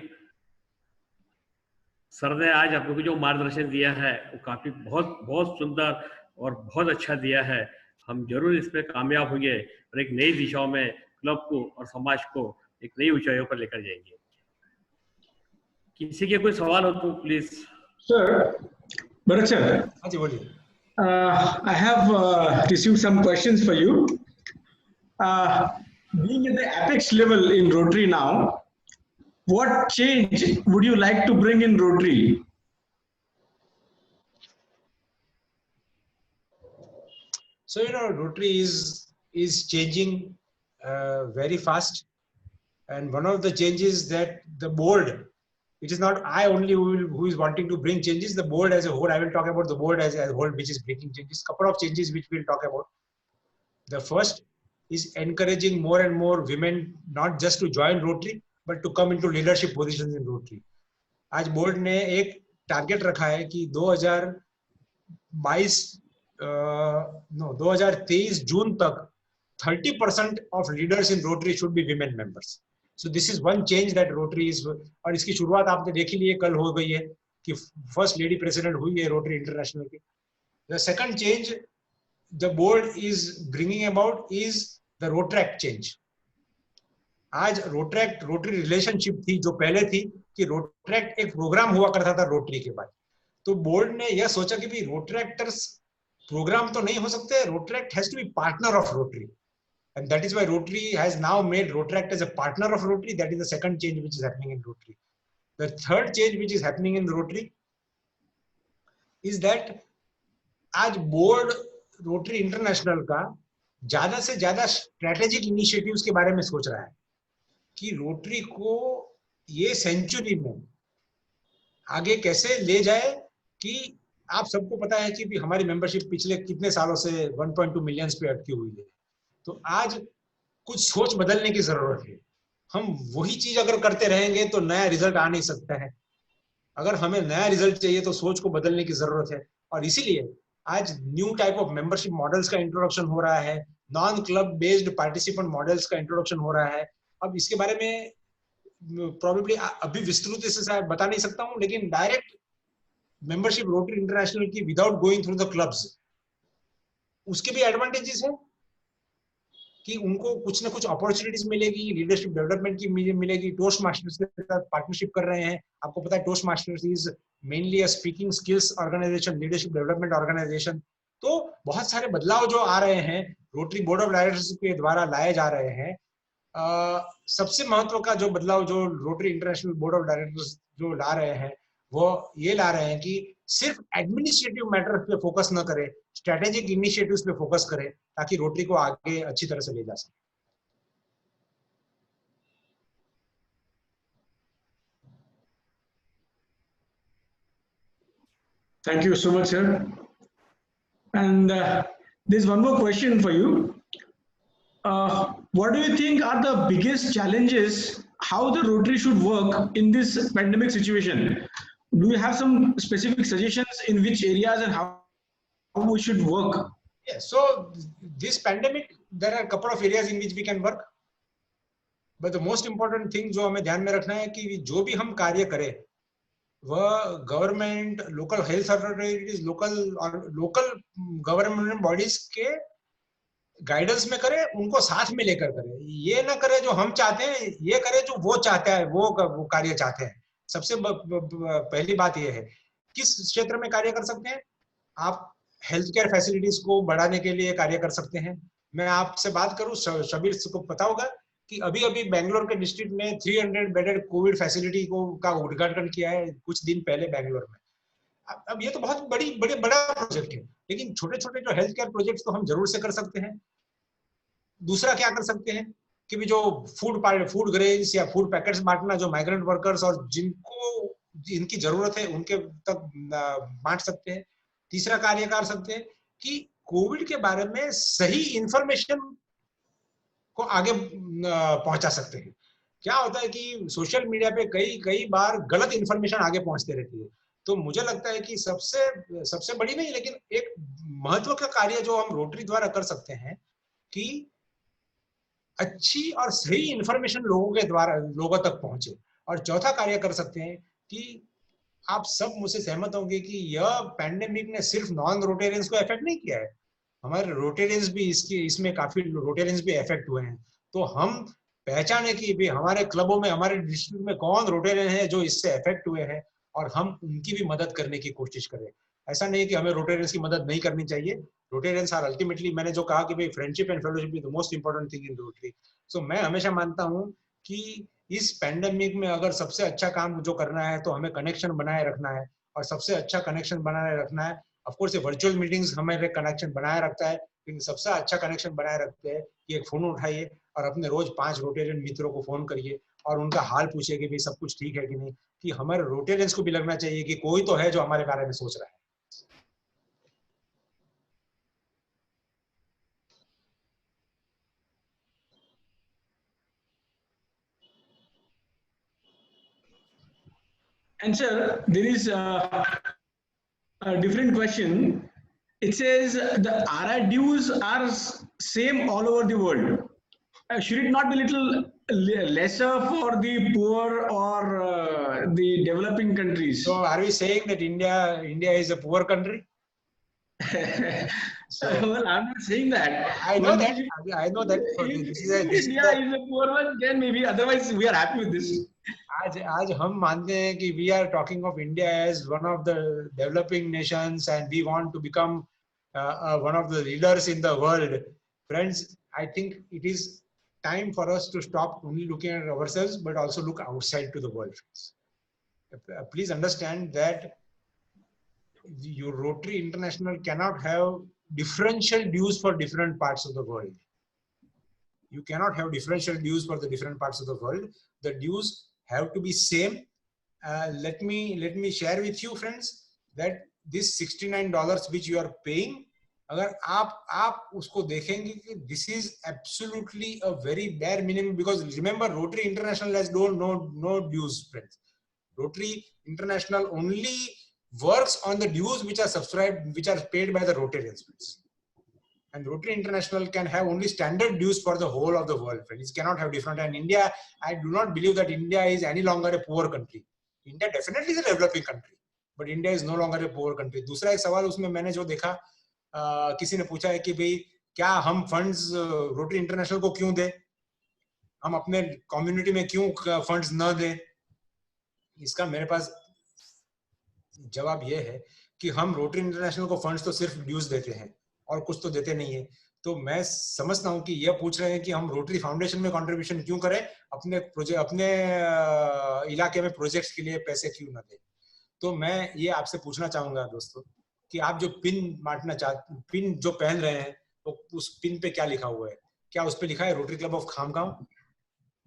सर ने आज आपको जो मार्गदर्शन दिया है वो काफी बहुत सुंदर और बहुत अच्छा दिया है। हम जरूर इसमें कामयाब होंगे और एक नई दिशाओं में क्लब को और समाज को एक नई ऊंचाइयों पर लेकर जाएंगे। किसी के कोई सवाल हो तो प्लीज। सर, भरत सर, हाँ जी बोलिए। I have received some questions for you. Being at the apex level in Rotary now, what change would you like to bring in Rotary? So Rotary is changing very fast, and one of the changes that the board It is not I only who is wanting to bring changes. The board as a whole, I will talk about the board as a whole, which is bringing changes. Couple of changes which we'll talk about. The first is encouraging more and more women not just to join Rotary, but to come into leadership positions in Rotary. आज board ने एक target रखा है कि 2023 जून तक 30% of leaders in Rotary should be women members. So this is one change that Rotary is, और इसकी शुरुआत आपने देखी ली है, कल हो गई है कि फर्स्ट लेडी प्रेसिडेंट हुई है रोटरी इंटरनेशनल की. The second change the board is bringing about is the Rotract change. आज रोटरी रिलेशनशिप थी जो पहले थी कि रोट्रैक्ट एक प्रोग्राम हुआ करता था रोटरी के बाद, तो बोर्ड ने यह सोचा कि भाई रोट्रैक्टर्स प्रोग्राम तो नहीं हो सकते, Rotaract has to be partner of Rotary, and that is why Rotary has now made Rotract as a partner of Rotary. That is the second change which is happening in Rotary. The third change which is happening in Rotary is that आज board rotary international का ज्यादा से ज्यादा strategic initiatives के बारे में सोच रहा है कि रोटरी को ये सेंचुरी में आगे कैसे ले जाए. कि आप सबको पता है कि भी हमारी मेंबरशिप पिछले कितने सालों से 1.2 मिलियन पे अटकी हुई है, तो आज कुछ सोच बदलने की जरूरत है. हम वही चीज अगर करते रहेंगे तो नया रिजल्ट आ नहीं सकता है. अगर हमें नया रिजल्ट चाहिए तो सोच को बदलने की जरूरत है, और इसीलिए आज new type of membership models का इंट्रोडक्शन हो रहा है, non club based participant models का इंट्रोडक्शन हो रहा है. अब इसके बारे में प्रोबेबली अभी विस्तृत से बता नहीं सकता हूं, लेकिन डायरेक्ट मेंबरशिप रोटरी इंटरनेशनल की without going through the clubs, उसके भी एडवांटेजेस है कि उनको कुछ ना कुछ अपॉर्चुनिटीज मिलेगी, लीडरशिप डेवलपमेंट की मिलेगी. टोस्ट मास्टर्स के साथ पार्टनरशिप कर रहे हैं. आपको पता है Toastmasters is mainly a speaking skills organisation, leadership development organisation. तो बहुत सारे बदलाव जो आ रहे हैं रोटरी बोर्ड ऑफ डायरेक्टर्स के द्वारा लाए जा रहे हैं. सबसे महत्व का जो बदलाव जो rotary international board of directors जो ला रहे हैं वो ये ला रहे हैं कि सिर्फ एडमिनिस्ट्रेटिव मैटर्स पे फोकस न करें, स्ट्रेटेजिक इनिशिएटिव्स पे फोकस करें, ताकि रोटरी को आगे अच्छी तरह से ले जा सके. Thank you so much, sir. And there's one more question for you. What do you think are the biggest challenges how the Rotary should work in this pandemic situation? Do you have some specific suggestions in which areas and how we should work? Yeah, so this pandemic, there are a couple of areas in which we can work. But the most important thing जो हमें ध्यान में रखना है कि जो भी हम कार्य करें वह government, local health authorities, local government bodies के गाइडेंस में करे, उनको साथ में लेकर करे. ये ना करे जो हम चाहते हैं, ये करे जो वो चाहता है, वो कार्य चाहते हैं. सबसे पहली बात यह है किस क्षेत्र में कार्य कर सकते हैं. आप हेल्थ केयर फैसिलिटीज को बढ़ाने के लिए कार्य कर सकते हैं. मैं आपसे बात करूं, शबीर को पता होगा कि अभी बेंगलोर के डिस्ट्रिक्ट में 300 बेडेड कोविड फैसिलिटी का उद्घाटन किया है कुछ दिन पहले बेंगलोर में. अब ये तो बहुत बड़ा प्रोजेक्ट है, लेकिन छोटे छोटे जो हेल्थ केयर प्रोजेक्ट्स तो हम जरूर से कर सकते हैं. दूसरा क्या कर सकते हैं कि भी जो फूड ग्रेन्स या फूड पैकेट्स बांटना, जो माइग्रेंट वर्कर्स और जिनकी जरूरत है उनके तक बांट सकते हैं. तीसरा कार्य कर सकते हैं कि कोविड के बारे में सही इंफॉर्मेशन को आगे पहुंचा सकते हैं. क्या होता है कि सोशल मीडिया पे कई बार गलत इंफॉर्मेशन आगे पहुंचते रहती है. तो मुझे लगता है कि सबसे बड़ी नहीं, लेकिन एक महत्व का कार्य जो हम रोटरी द्वारा कर सकते हैं कि अच्छी और सही इंफॉर्मेशन लोगों तक पहुंचे. और चौथा कार्य कर सकते हैं कि आप सब मुझसे सहमत होंगे कि यह पैंडेमिक ने सिर्फ नॉन रोटेरियंस को इफेक्ट नहीं किया है, हमारे रोटेरियंस भी इसमें काफी रोटेरियंस भी इफेक्ट हुए हैं. तो हम पहचाने कि भी हमारे क्लबों में, हमारे डिस्ट्रिक्ट में कौन रोटेरियन है जो इससे इफेक्ट हुए हैं, और हम उनकी भी मदद करने की कोशिश करें. ऐसा नहीं कि हमें रोटेरियंस की मदद नहीं करनी चाहिए. रोटेरियंस आर अल्टीमेटली, मैंने जो कहा कि भाई friendship and fellowship is the most important thing in Rotary. So मैं हमेशा मानता हूं कि इस पैंडेमिक में अगर सबसे अच्छा काम जो करना है तो हमें कनेक्शन बनाए रखना है. और सबसे अच्छा कनेक्शन बनाए रखना है, ऑफ कोर्स ये वर्चुअल मीटिंग्स हमारे कनेक्शन बनाए रखता है, लेकिन सबसे अच्छा कनेक्शन बनाए रखते हैं कि एक फोन उठाइए और अपने रोज 5 रोटेरियन मित्रों को फोन करिए और उनका हाल पूछे कि भाई सब कुछ ठीक है कि नहीं, कि हमारे रोटेरियंस को भी लगना चाहिए कि कोई तो है जो हमारे बारे में सोच रहा है। And sir, there is a different question. It says the RI dues are same all over the world. Should it not be little lesser for the poor or the developing countries? So are we saying that India is a poor country? Well, I'm not saying that. I know that. I know that. If India is a poor one, then maybe. Otherwise, we are happy with this. आज हम मानते हैं कि we are talking of India as one of the developing nations and we want to become one of the leaders in the world. Friends, I think it is time for us to stop only looking at ourselves but also look outside to the world. Please understand that your Rotary International cannot have differential dues for different parts of the world. You cannot have differential dues for the different parts of the world. The dues have to be same. Let me share with you, friends, that this $69 which you are paying, अगर आप उसको देखेंगे कि this is absolutely a very bare minimum, because remember Rotary International has no dues, friends. Rotary International only works on the dues which are subscribed, which are paid by the Rotarians, friends. And Rotary International can have only standard dues for the whole of the world, friends. It cannot have different. And India, I do not believe that India is any longer a poor country. India definitely is a developing country, but India is no longer a poor country. दूसरा एक सवाल उसमें मैंने जो देखा, किसी ने पूछा है कि भाई क्या हम फंड्स रोटरी इंटरनेशनल को क्यों दें, हम अपने कम्युनिटी में क्यों फंड्स न दें? इसका मेरे पास जवाब ये है कि हम रोटरी इंटरनेशनल को फंड्स तो सिर्फ ड्यूज देते हैं और कुछ तो देते नहीं है। तो मैं समझता हूं कि यह पूछ रहे हैं कि हम रोटरी फाउंडेशन में कंट्रीब्यूशन क्यों करें, अपने इलाके में प्रोजेक्ट्स के लिए पैसे क्यों न दें। तो मैं ये आपसे पूछना चाहूंगा दोस्तों कि आप जो पिन जो पहन रहे हैं, तो उस पिन पे क्या लिखा हुआ है? क्या उस पे लिखा है रोटरी क्लब ऑफ खामगांव?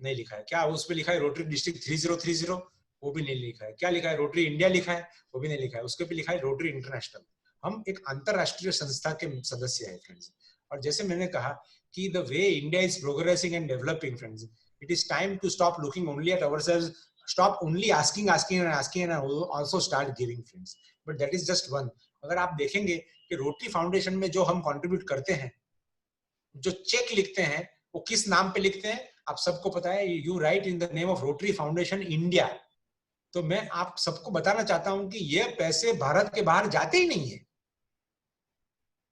नहीं लिखा है। क्या उस पे लिखा है रोटरी डिस्ट्रिक्ट 3030? वो भी नहीं लिखा है। क्या लिखा है? रोटरी इंडिया लिखा है? वो भी नहीं लिखा है। उसके पे लिखा है रोटरी इंटरनेशनल। हम एक अंतरराष्ट्रीय संस्था के सदस्य हैं, फ्रेंड्स। और जैसे मैंने कहा कि the way India is progressing and developing, friends, it is time to stop looking only at ourselves, stop only asking and also start giving, friends. But that is just one. अगर आप देखेंगे कि rotary foundation में जो हम contribute करते हैं, जो चेक लिखते हैं, वो किस नाम पे लिखते हैं आप सबको पता है। You right in the name of rotary foundation India. तो मैं आप सबको बताना चाहता हूं कि ये पैसे भारत के बाहर जाते ही नहीं है,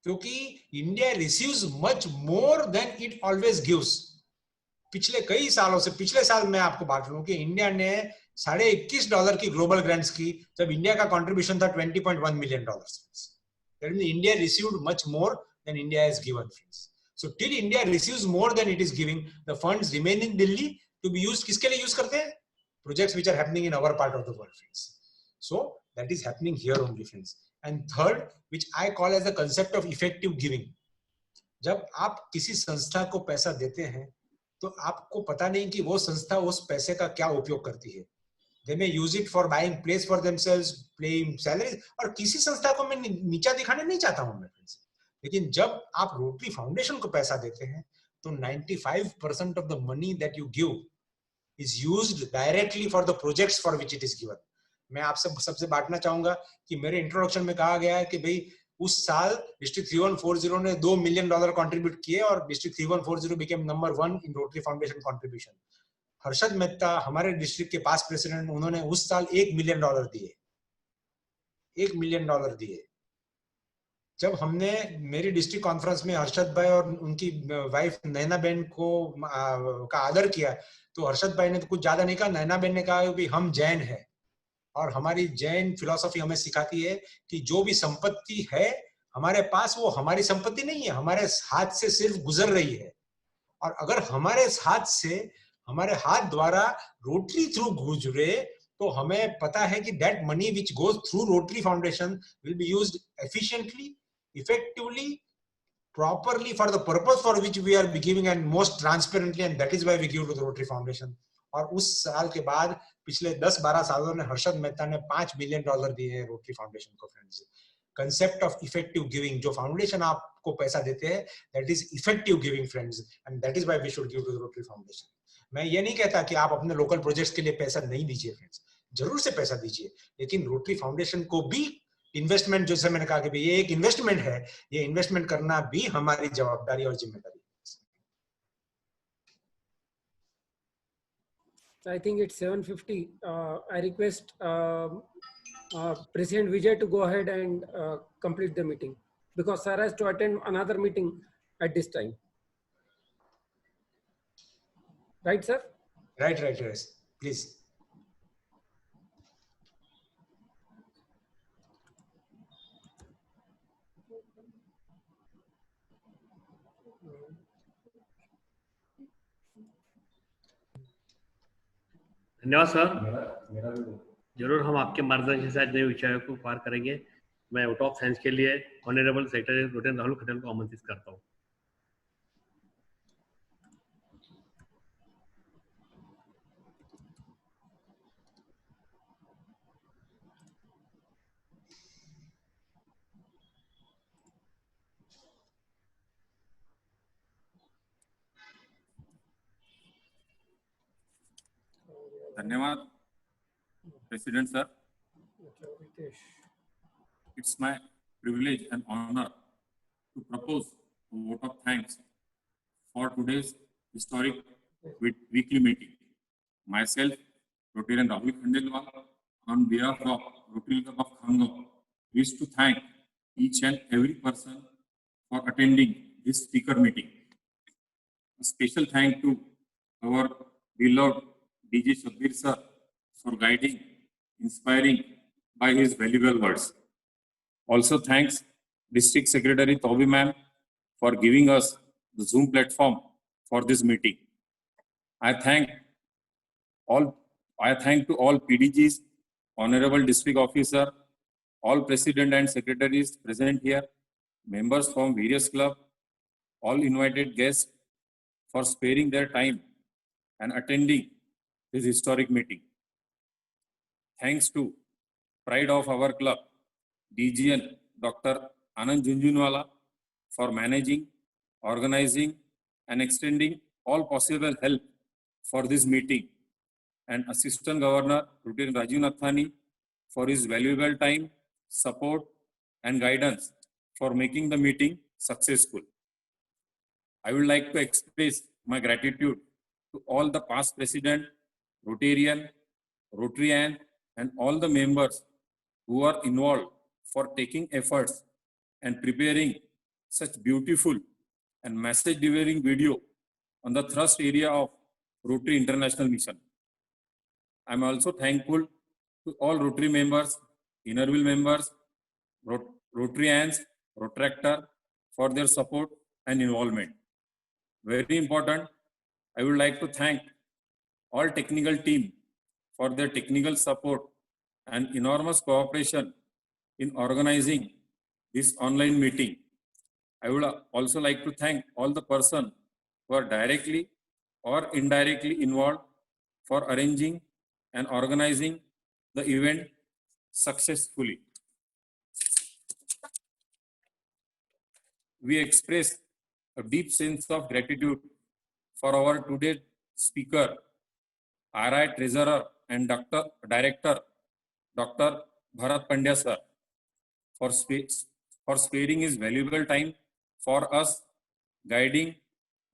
क्योंकि India receives much more than it always gives. पिछले कई सालों से, पिछले साल मैं आपको बात करूं कि इंडिया ने $21.5 की ग्लोबल ग्रांट्स की, जब इंडिया का कंट्रीब्यूशन था $20.1 million। That means India received much more than India has given, friends. So till India receives more than it is giving, the funds remain in Delhi to be used. किसके लिए use करते हैं? Projects which are happening in our part of the world, friends. So that is happening here only, friends. And third, which I call as the concept of effective giving. जब आप किसी संस्था को पैसा देते हैं तो आपको पता नहीं कि वो संस्था उस पैसे का क्या उपयोग करती है। They may use it for buying place for themselves, paying salaries, और किसी संस्था को मैं नीचा दिखाने नहीं चाहता हूं मैं, फ्रेंड्स। लेकिन जब आप रोटरी फाउंडेशन को पैसा देते हैं तो 95% of the money that you give is used directly for the projects for which it is given. मैं आपसे सबसे बांटना चाहूंगा कि मेरे इंट्रोडक्शन में कहा गया है कि भाई उस साल डिस्ट्रिक्ट 3140 ने $2 million कंट्रीब्यूट किए और district 3140 became number 1 in Rotary Foundation contribution. Harshad Mehta हमारे डिस्ट्रिक्ट के पास प्रेसिडेंट, उन्होंने उस साल $1 million दिए, $1 million दिए। जब हमने मेरी डिस्ट्रिक्ट कॉन्फ्रेंस में हर्षद भाई और उनकी वाइफ नैना बहन को का आदर किया, तो हर्षद भाई ने तो कुछ ज्यादा नहीं कहा, नैना बहन ने कहा कि हम जैन हैं और हमारी जैन फिलॉसफी हमें सिखाती है कि जो भी संपत्ति है हमारे पास, वो हमारी संपत्ति नहीं है, हमारे हाथ से सिर्फ गुजर रही है। और अगर हमारे हाथ से, हमारे हाथ द्वारा रोटरी थ्रू गुजरे, तो हमें पता है कि that money which goes through rotary foundation will be used efficiently, effectively, properly for the purpose for which we are giving, and most transparently, and that is why we give to the Rotary Foundation. और उस साल के बाद पिछले 10-12 सालों में हर्षद मेहता ने $5 million दिए हैं रोटरी फाउंडेशन को। Friends, concept of effective giving, जो फाउंडेशन आपको पैसा देते हैं, that is effective giving friends, and that is why we should give to the Rotary foundation. मैं ये नहीं कहता कि आप अपने लोकल प्रोजेक्ट्स के लिए पैसा नहीं दीजिए फ्रेंड्स, जरूर से पैसा दीजिए, लेकिन रोटरी फाउंडेशन को भी इन्वेस्टमेंट, जैसे मैंने कहा कि ये एक इन्वेस्टमेंट है, ये इन्वेस्टमेंट करना भी हमारी जवाबदारी और जिम्मेदारी। I think it's 7:50. I request President Vijay to go ahead and complete the meeting, because sir has to attend another meeting at this time. Right, sir? Right, please. धन्यवाद सर। जरूर हम आपके मार्गदर्शन से आज नए विषयों को पार करेंगे। मैं आउट ऑफ साइंस के लिए honourable secretary Rotarian Rahul Khattar को आमंत्रित करता हूँ। धन्यवाद president sir. It's my privilege and honor to propose a vote of thanks for today's historic weekly meeting. Myself, Rotarian Rahul Khandelwal, on behalf of Rotary Club of Khamgaon, wish to thank each and every person for attending this speaker meeting. A special thank to our beloved DG Shabbir sir for guiding, inspiring by his valuable words. Also thanks District Secretary Toby ma'am for giving us the Zoom platform for this meeting. I thank to all PDGs, Honorable District Officer, all President and Secretaries present here, members from various clubs, all invited guests for sparing their time and attending this historic meeting. Thanks to pride of our club, DGN Dr. Anand Junjunwala, for managing, organizing and extending all possible help for this meeting, and Assistant Governor Rotarian Rajiv Nathani for his valuable time, support and guidance for making the meeting successful. I would like to express my gratitude to all the past president, Rotarian, Rotarian and all the members who are involved for taking efforts and preparing such beautiful and message delivering video on the thrust area of Rotary International Mission. I am also thankful to all Rotary members, Innerville members, Rotarians, Rotractor for their support and involvement. Very important, I would like to thank all technical team for their technical support and enormous cooperation in organizing this online meeting. I would also like to thank all the persons who are directly or indirectly involved for arranging and organizing the event successfully. We express a deep sense of gratitude for our today's speaker, RI Treasurer and Director, Dr. Bharat Pandya sir, for sparing his valuable time for us, guiding,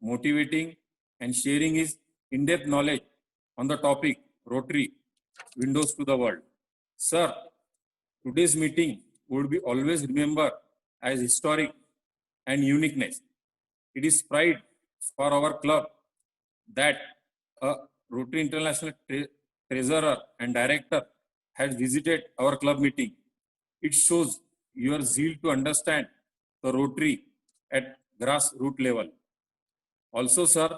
motivating and sharing his in-depth knowledge on the topic Rotary, Windows to the World. Sir, today's meeting would be always remembered as historic and uniqueness. It is pride for our club that a Rotary International Treasurer and Director has visited our club meeting. It shows your zeal to understand the Rotary at grassroots level. Also, sir,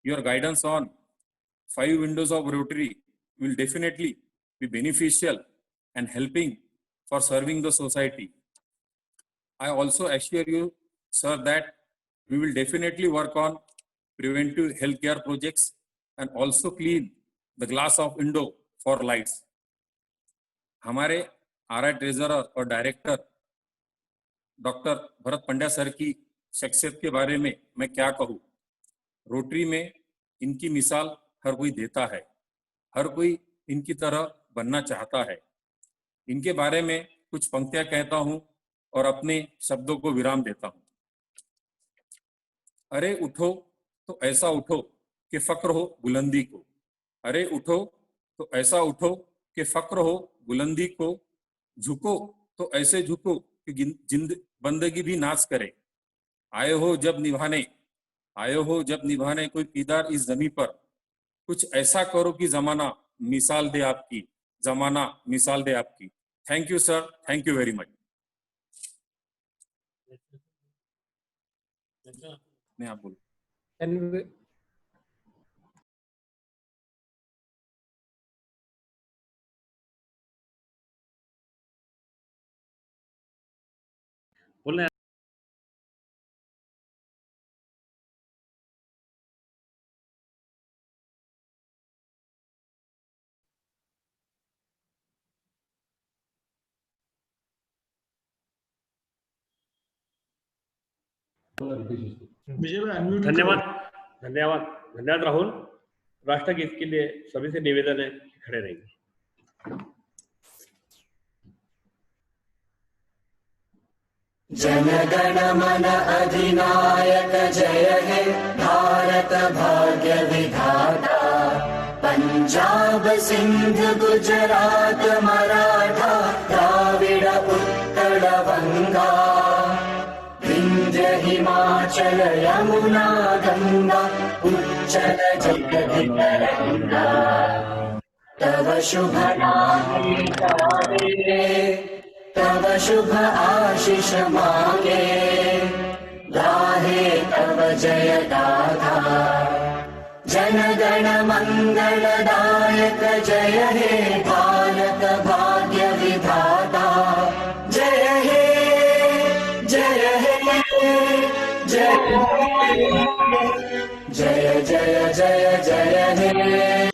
your guidance on 5 windows of Rotary will definitely be beneficial and helping for serving the society. I also assure you, sir, that we will definitely work on preventive healthcare projects and also clean the glass of window for lights. हमारे RI treasurer और director doctor Bharat Pandya sir की शख्सियत के बारे में मैं क्या कहूँ। रोटरी में इनकी मिसाल हर कोई देता है, हर कोई इनकी तरह बनना चाहता है। इनके बारे में कुछ पंक्तियां कहता हूं और अपने शब्दों को विराम देता हूं। अरे उठो तो ऐसा उठो कि फक्र हो बुलंदी को, अरे उठो तो ऐसा उठो कि फक्र हो बुलंदी को, झुको तो ऐसे झुको कि बंदगी भी नाच करे। आए हो जब निभाने कोई किरदार इस जमीन पर, कुछ ऐसा करो कि जमाना मिसाल दे आपकी, जमाना मिसाल दे आपकी। Thank you sir, thank you very much. नहीं आप बोलो। बोलना विजय भाई अनम्यूट धन्यवाद धन्यवाद धन्यवाद राहुल। राष्ट्रगीत के लिए सभी से निवेदन है कि खड़े रहेंगे। जनगण मन अधिनायक जय हे भारत भाग्य विधाता, पंजाब सिंध गुजरात मराठा द्राविड़ उत्कल गंगा, विंध्य हिमाचल यमुना गंगा उच्चल जगति तरंगा, तव शुभ नाम गावे, तव शुभ आशीष मांगे, गाहे तव जय गाथा। जनगण मंगलदायक जय हे भारत भाग्य विधाता, जय हे जय हे जय जय जय जय जय हे।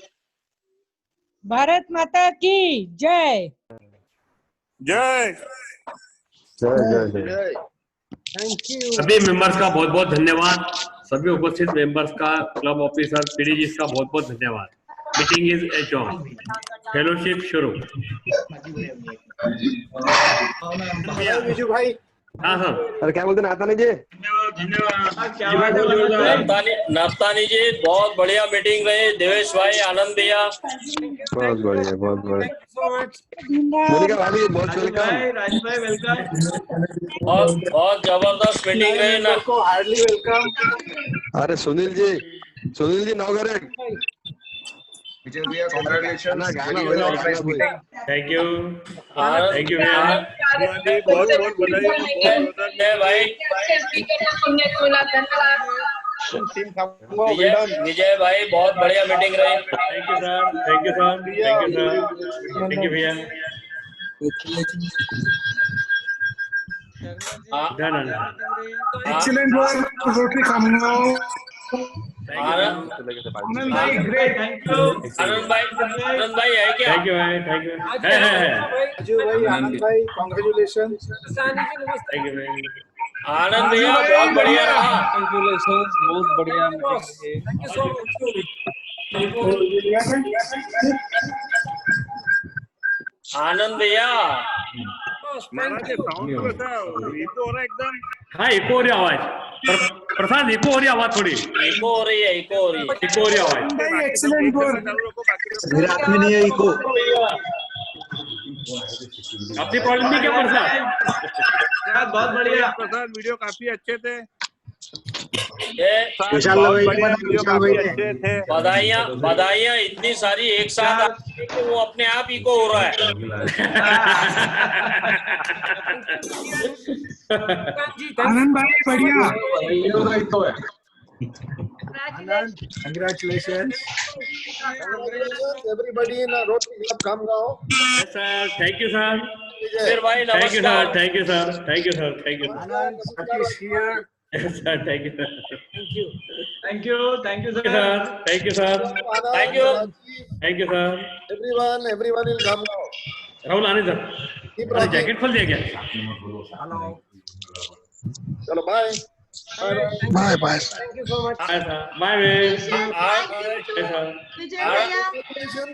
भारत माता की जय। जय जय जय जय। थैंक यू सभी मेंबर्स का बहुत बहुत धन्यवाद। सभी उपस्थित मेंबर्स का, क्लब ऑफिसर, पीडीजी का बहुत बहुत धन्यवाद। Meeting is adjourn. फेलोशिप शुरू। विजू भाई। हाँ हाँ अरे क्या बोलते नातानी जी? नफ्तानी जी बहुत बढ़िया मीटिंग रही। देवेश भाई, आनंद भैया बहुत बढ़िया बहुत बढ़िया। मोनिका भाभी बहुत वेलकम। राज भाई वेलकम। बहुत जबरदस्त मीटिंग रही ना। Hardly welcome. अरे सुनील जी नवघरे। विजय भैया congratulation. Thank you thank you भैया। बहुत बहुत बधाई भाई। विजय भाई बहुत बढ़िया मीटिंग रही। Thank you sir, thank you sir, thank you sir, thank you भैया। Excellent work Rotary Khamgaon. Anand भाई ग्रेट। थैंक यू आनंद भाई है क्या? थैंक यू भाई, थैंक यू है। आनंद भाई कांग्रेचुलेशन। थैंक यू भाई। आनंद भैया बहुत बढ़िया रहा। बहुत बढ़िया। आनंद भैया एकदम। हाँ इको हो रही आवाज। प्रसाद इको हो रही आवाज, थोड़ी इको हो रही है, इको हो रही है, इको हो रही आवाज। Excellent work. मेरे हाथ में नहीं है इको। अपनी प्रॉब्लम नहीं क्या प्रसाद? बहुत बढ़िया प्रसाद, वीडियो काफी अच्छे थे। बधाइयाँ इतनी सारी एक साथ कि वो अपने आप इको हो रहा है। आनंद भाई बढ़िया। Congratulations everybody in Rotary Club Khamgaon. Yes sir, thank you sir. फिर भाई Thank you sir, नमस्कार। thank you sir, thank you sir, thank you. Satish here. Thank you Thank you. Thank you sir thank you sir thank you thank you sir Everyone will come now. Rahul आने sir Keep अरे rocking. Jacket खोल दिया क्या चलो bye Bye bye. Thank you so much. Bye sir bye sir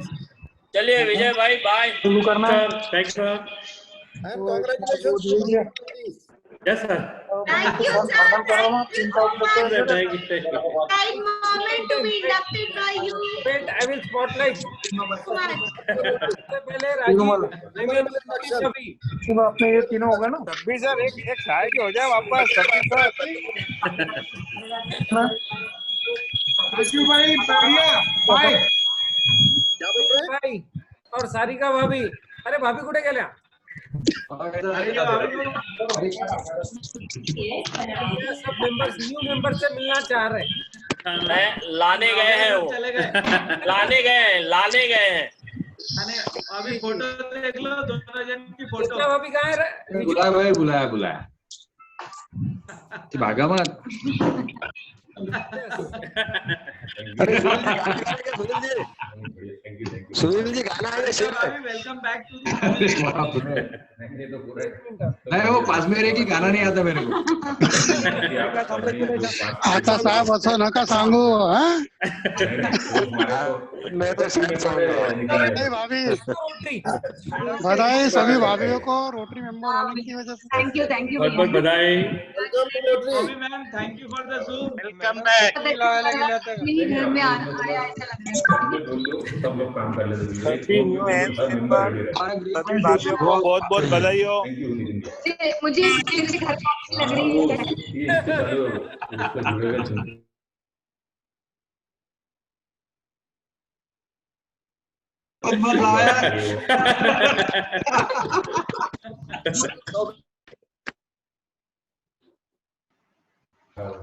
चलिए विजय भाई bye शुरू करना है sir thank you sir and congratulations. Yes sir Thank you, sir. Thank you so much. Thank you Right moment to be inducted by you. Wait, I will spotlight. So much. सबसे पहले राजीव, सभी अब अपने ये तीनों हो गए ना तभी सर एक चाय की हो जाए वापस तभी सर राजीव भाई बढ़िया बाय क्या बोल रहे हैं? भाई और सारिका भाभी. अरे भाभी कुठे गेल्या? सब मेंबर्स न्यू मेंबर से मिलना चाह रहे हैं. लाने गए हैं वो लाने गए हैं अभी फोटो देख लो दोनों जन की फोटो कृष्णा भाभी कहाँ है? बुलाया भाई बुलाया ती भागा मत. सुनील जी गाना है वेलकम बैक टू नहीं वो पास में रहे की गाना नहीं आता मेरे को. आता साहब असं नका सांगू हाँ मैं तो नहीं भाभी बधाई सभी भाभीियों को रोटरी मेंबर होने की वजह से Thank you. बहुत बहुत बधाई अभी ma'am thank you for the zoom welcome back मेरे घर में आया ऐसा लग रहा हैप्पी न्यू सभी भाइयों को बहुत बहुत बधाई हो. है मुझे इससे घर में लग रही है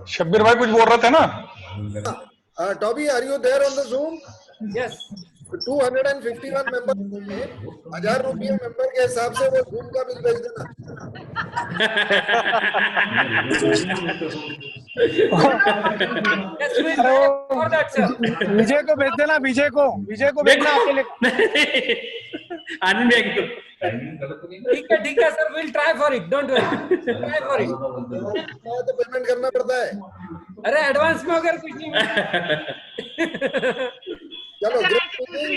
शब्बीर भाई कुछ बोल रहे थे ना Toby, are you there on the Zoom? Yes. 251 members हैं. 1000 रुपये मेंबर के हिसाब से वो Zoom का बिल भेज देना. विजय को भेज देना विजय को भेजना अकेले आनंद ठीक है sir will try for it don't worry try for it. तो पेमेंट करना पड़ता है. अरे एडवांस में अगर कुछ नहीं चलो ग्रुप मीटिंग.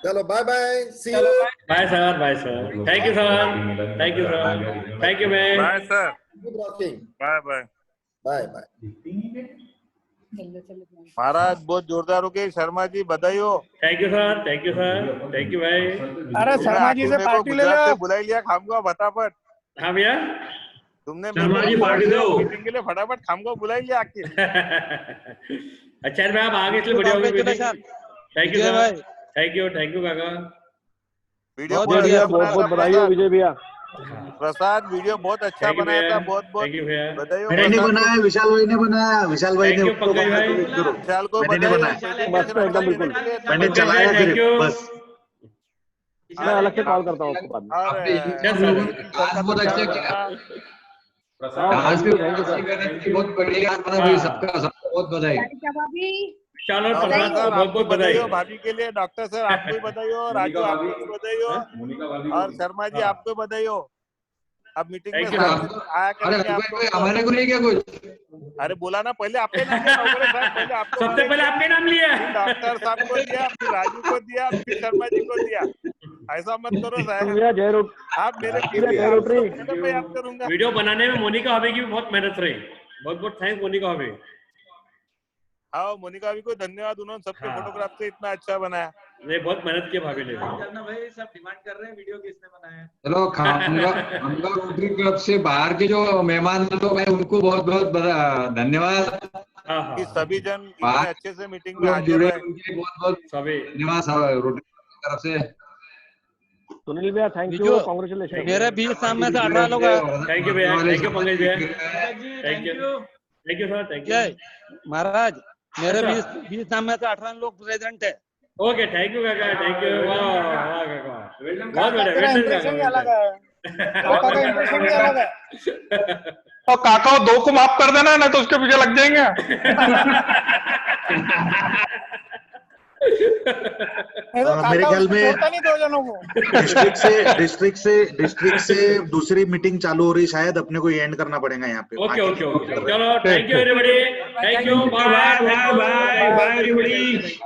चलो bye bye see you. Bye sir thank you sir thank you ma'am bye sir Keep rocking. Bye bye महाराज बहुत जोरदार हो गई. शर्मा जी बधाई हो. Thank you sir thank you भाई. अरे शर्मा जी से पार्टी ले लो. बुलाई लिया खामगा फटाफट. हाँ भैया तुमने शर्मा जी पार्टी दो मीटिंग के लिए फटाफट खामगा बुलाई लिया आके. अच्छा मैं आप आगे इसलिए बढ़िया होगी meeting. Thank you sir thank you काका. वीडियो बहुत बधाई हो विजय भैया. प्रसाद वीडियो बहुत अच्छा बनाया था. बहुत बधाई हो. मैंने नहीं बनाया विशाल भाई ने बनाया. विशाल भाई ने पंकज भाई विशाल को मैंने नहीं बधाई. मस्त एकदम बिल्कुल. मैंने चलाया थैंक यू. बस. मैं अलग से कॉल करता हूँ आपको बाद में. आज बहुत अच्छा किया. आज भी बहुत बढ़िया बना भाई. सबका बहुत बधाई. चलो बहुत बहुत बधाई हो. भाभी के लिए डॉक्टर सर आपको भी बधाई हो. राजू आपको भी बधाई हो. और शर्मा जी आपको बधाई हो. अब मीटिंग में आया करेंगे. हमारे को नहीं क्या कुछ. अरे बोला ना पहले आपके नाम लिया. पहले आपको सबसे पहले आपके नाम लिया. डॉक्टर साहब को दिया, फिर राजू को दिया, फिर शर्मा जी को दिया. ऐसा मत करो साहब. आप मेरे मैं याद करूंगा. वीडियो बनाने में मोनिका भाभी की भी बहुत मेहनत रही. बहुत थैंक्स मोनिका भाभी. हाँ मोनिका भी को धन्यवाद. उन्होंने सबके फोटोग्राफ से इतना अच्छा बनाया. नहीं बहुत मेहनत की भाभी ने. भाई सब डिमांड कर रहे हैं वीडियो किसने बनाया. चलो खामगा रोटरी क्लब से बाहर के जो मेहमान लोग हैं उनको बहुत बहुत धन्यवाद. कि सभी जन इतने अच्छे से मीटिंग में हाजिर हुए. बहुत सभी धन्यवाद रोटरी की तरफ से. सुनील भैया थैंक यू. कांग्रेचुलेशन. मेरे 20 सामने से 18 लोग हैं. थैंक यू भैया. थैंक यू पंकज भैया. Thank you sir. Thank you महाराज. मेरे 20 सामने से 18 लोग प्रेजेंट है. ओके थैंक यू काका. Thank you. वाह काका बहुत बढ़िया. काका इंप्रेशन भी अलग है। और काका 2 को माफ कर देना, नहीं तो उसके पीछे लग जाएंगे। मेरे ख्याल में नहीं 2 जनों को। डिस्ट्रिक्ट से दूसरी मीटिंग चालू हो रही, शायद अपने को एंड करना पड़ेगा यहाँ पे। ओके ओके ओके, चलो thank you everybody, thank you, bye bye bye bye everybody.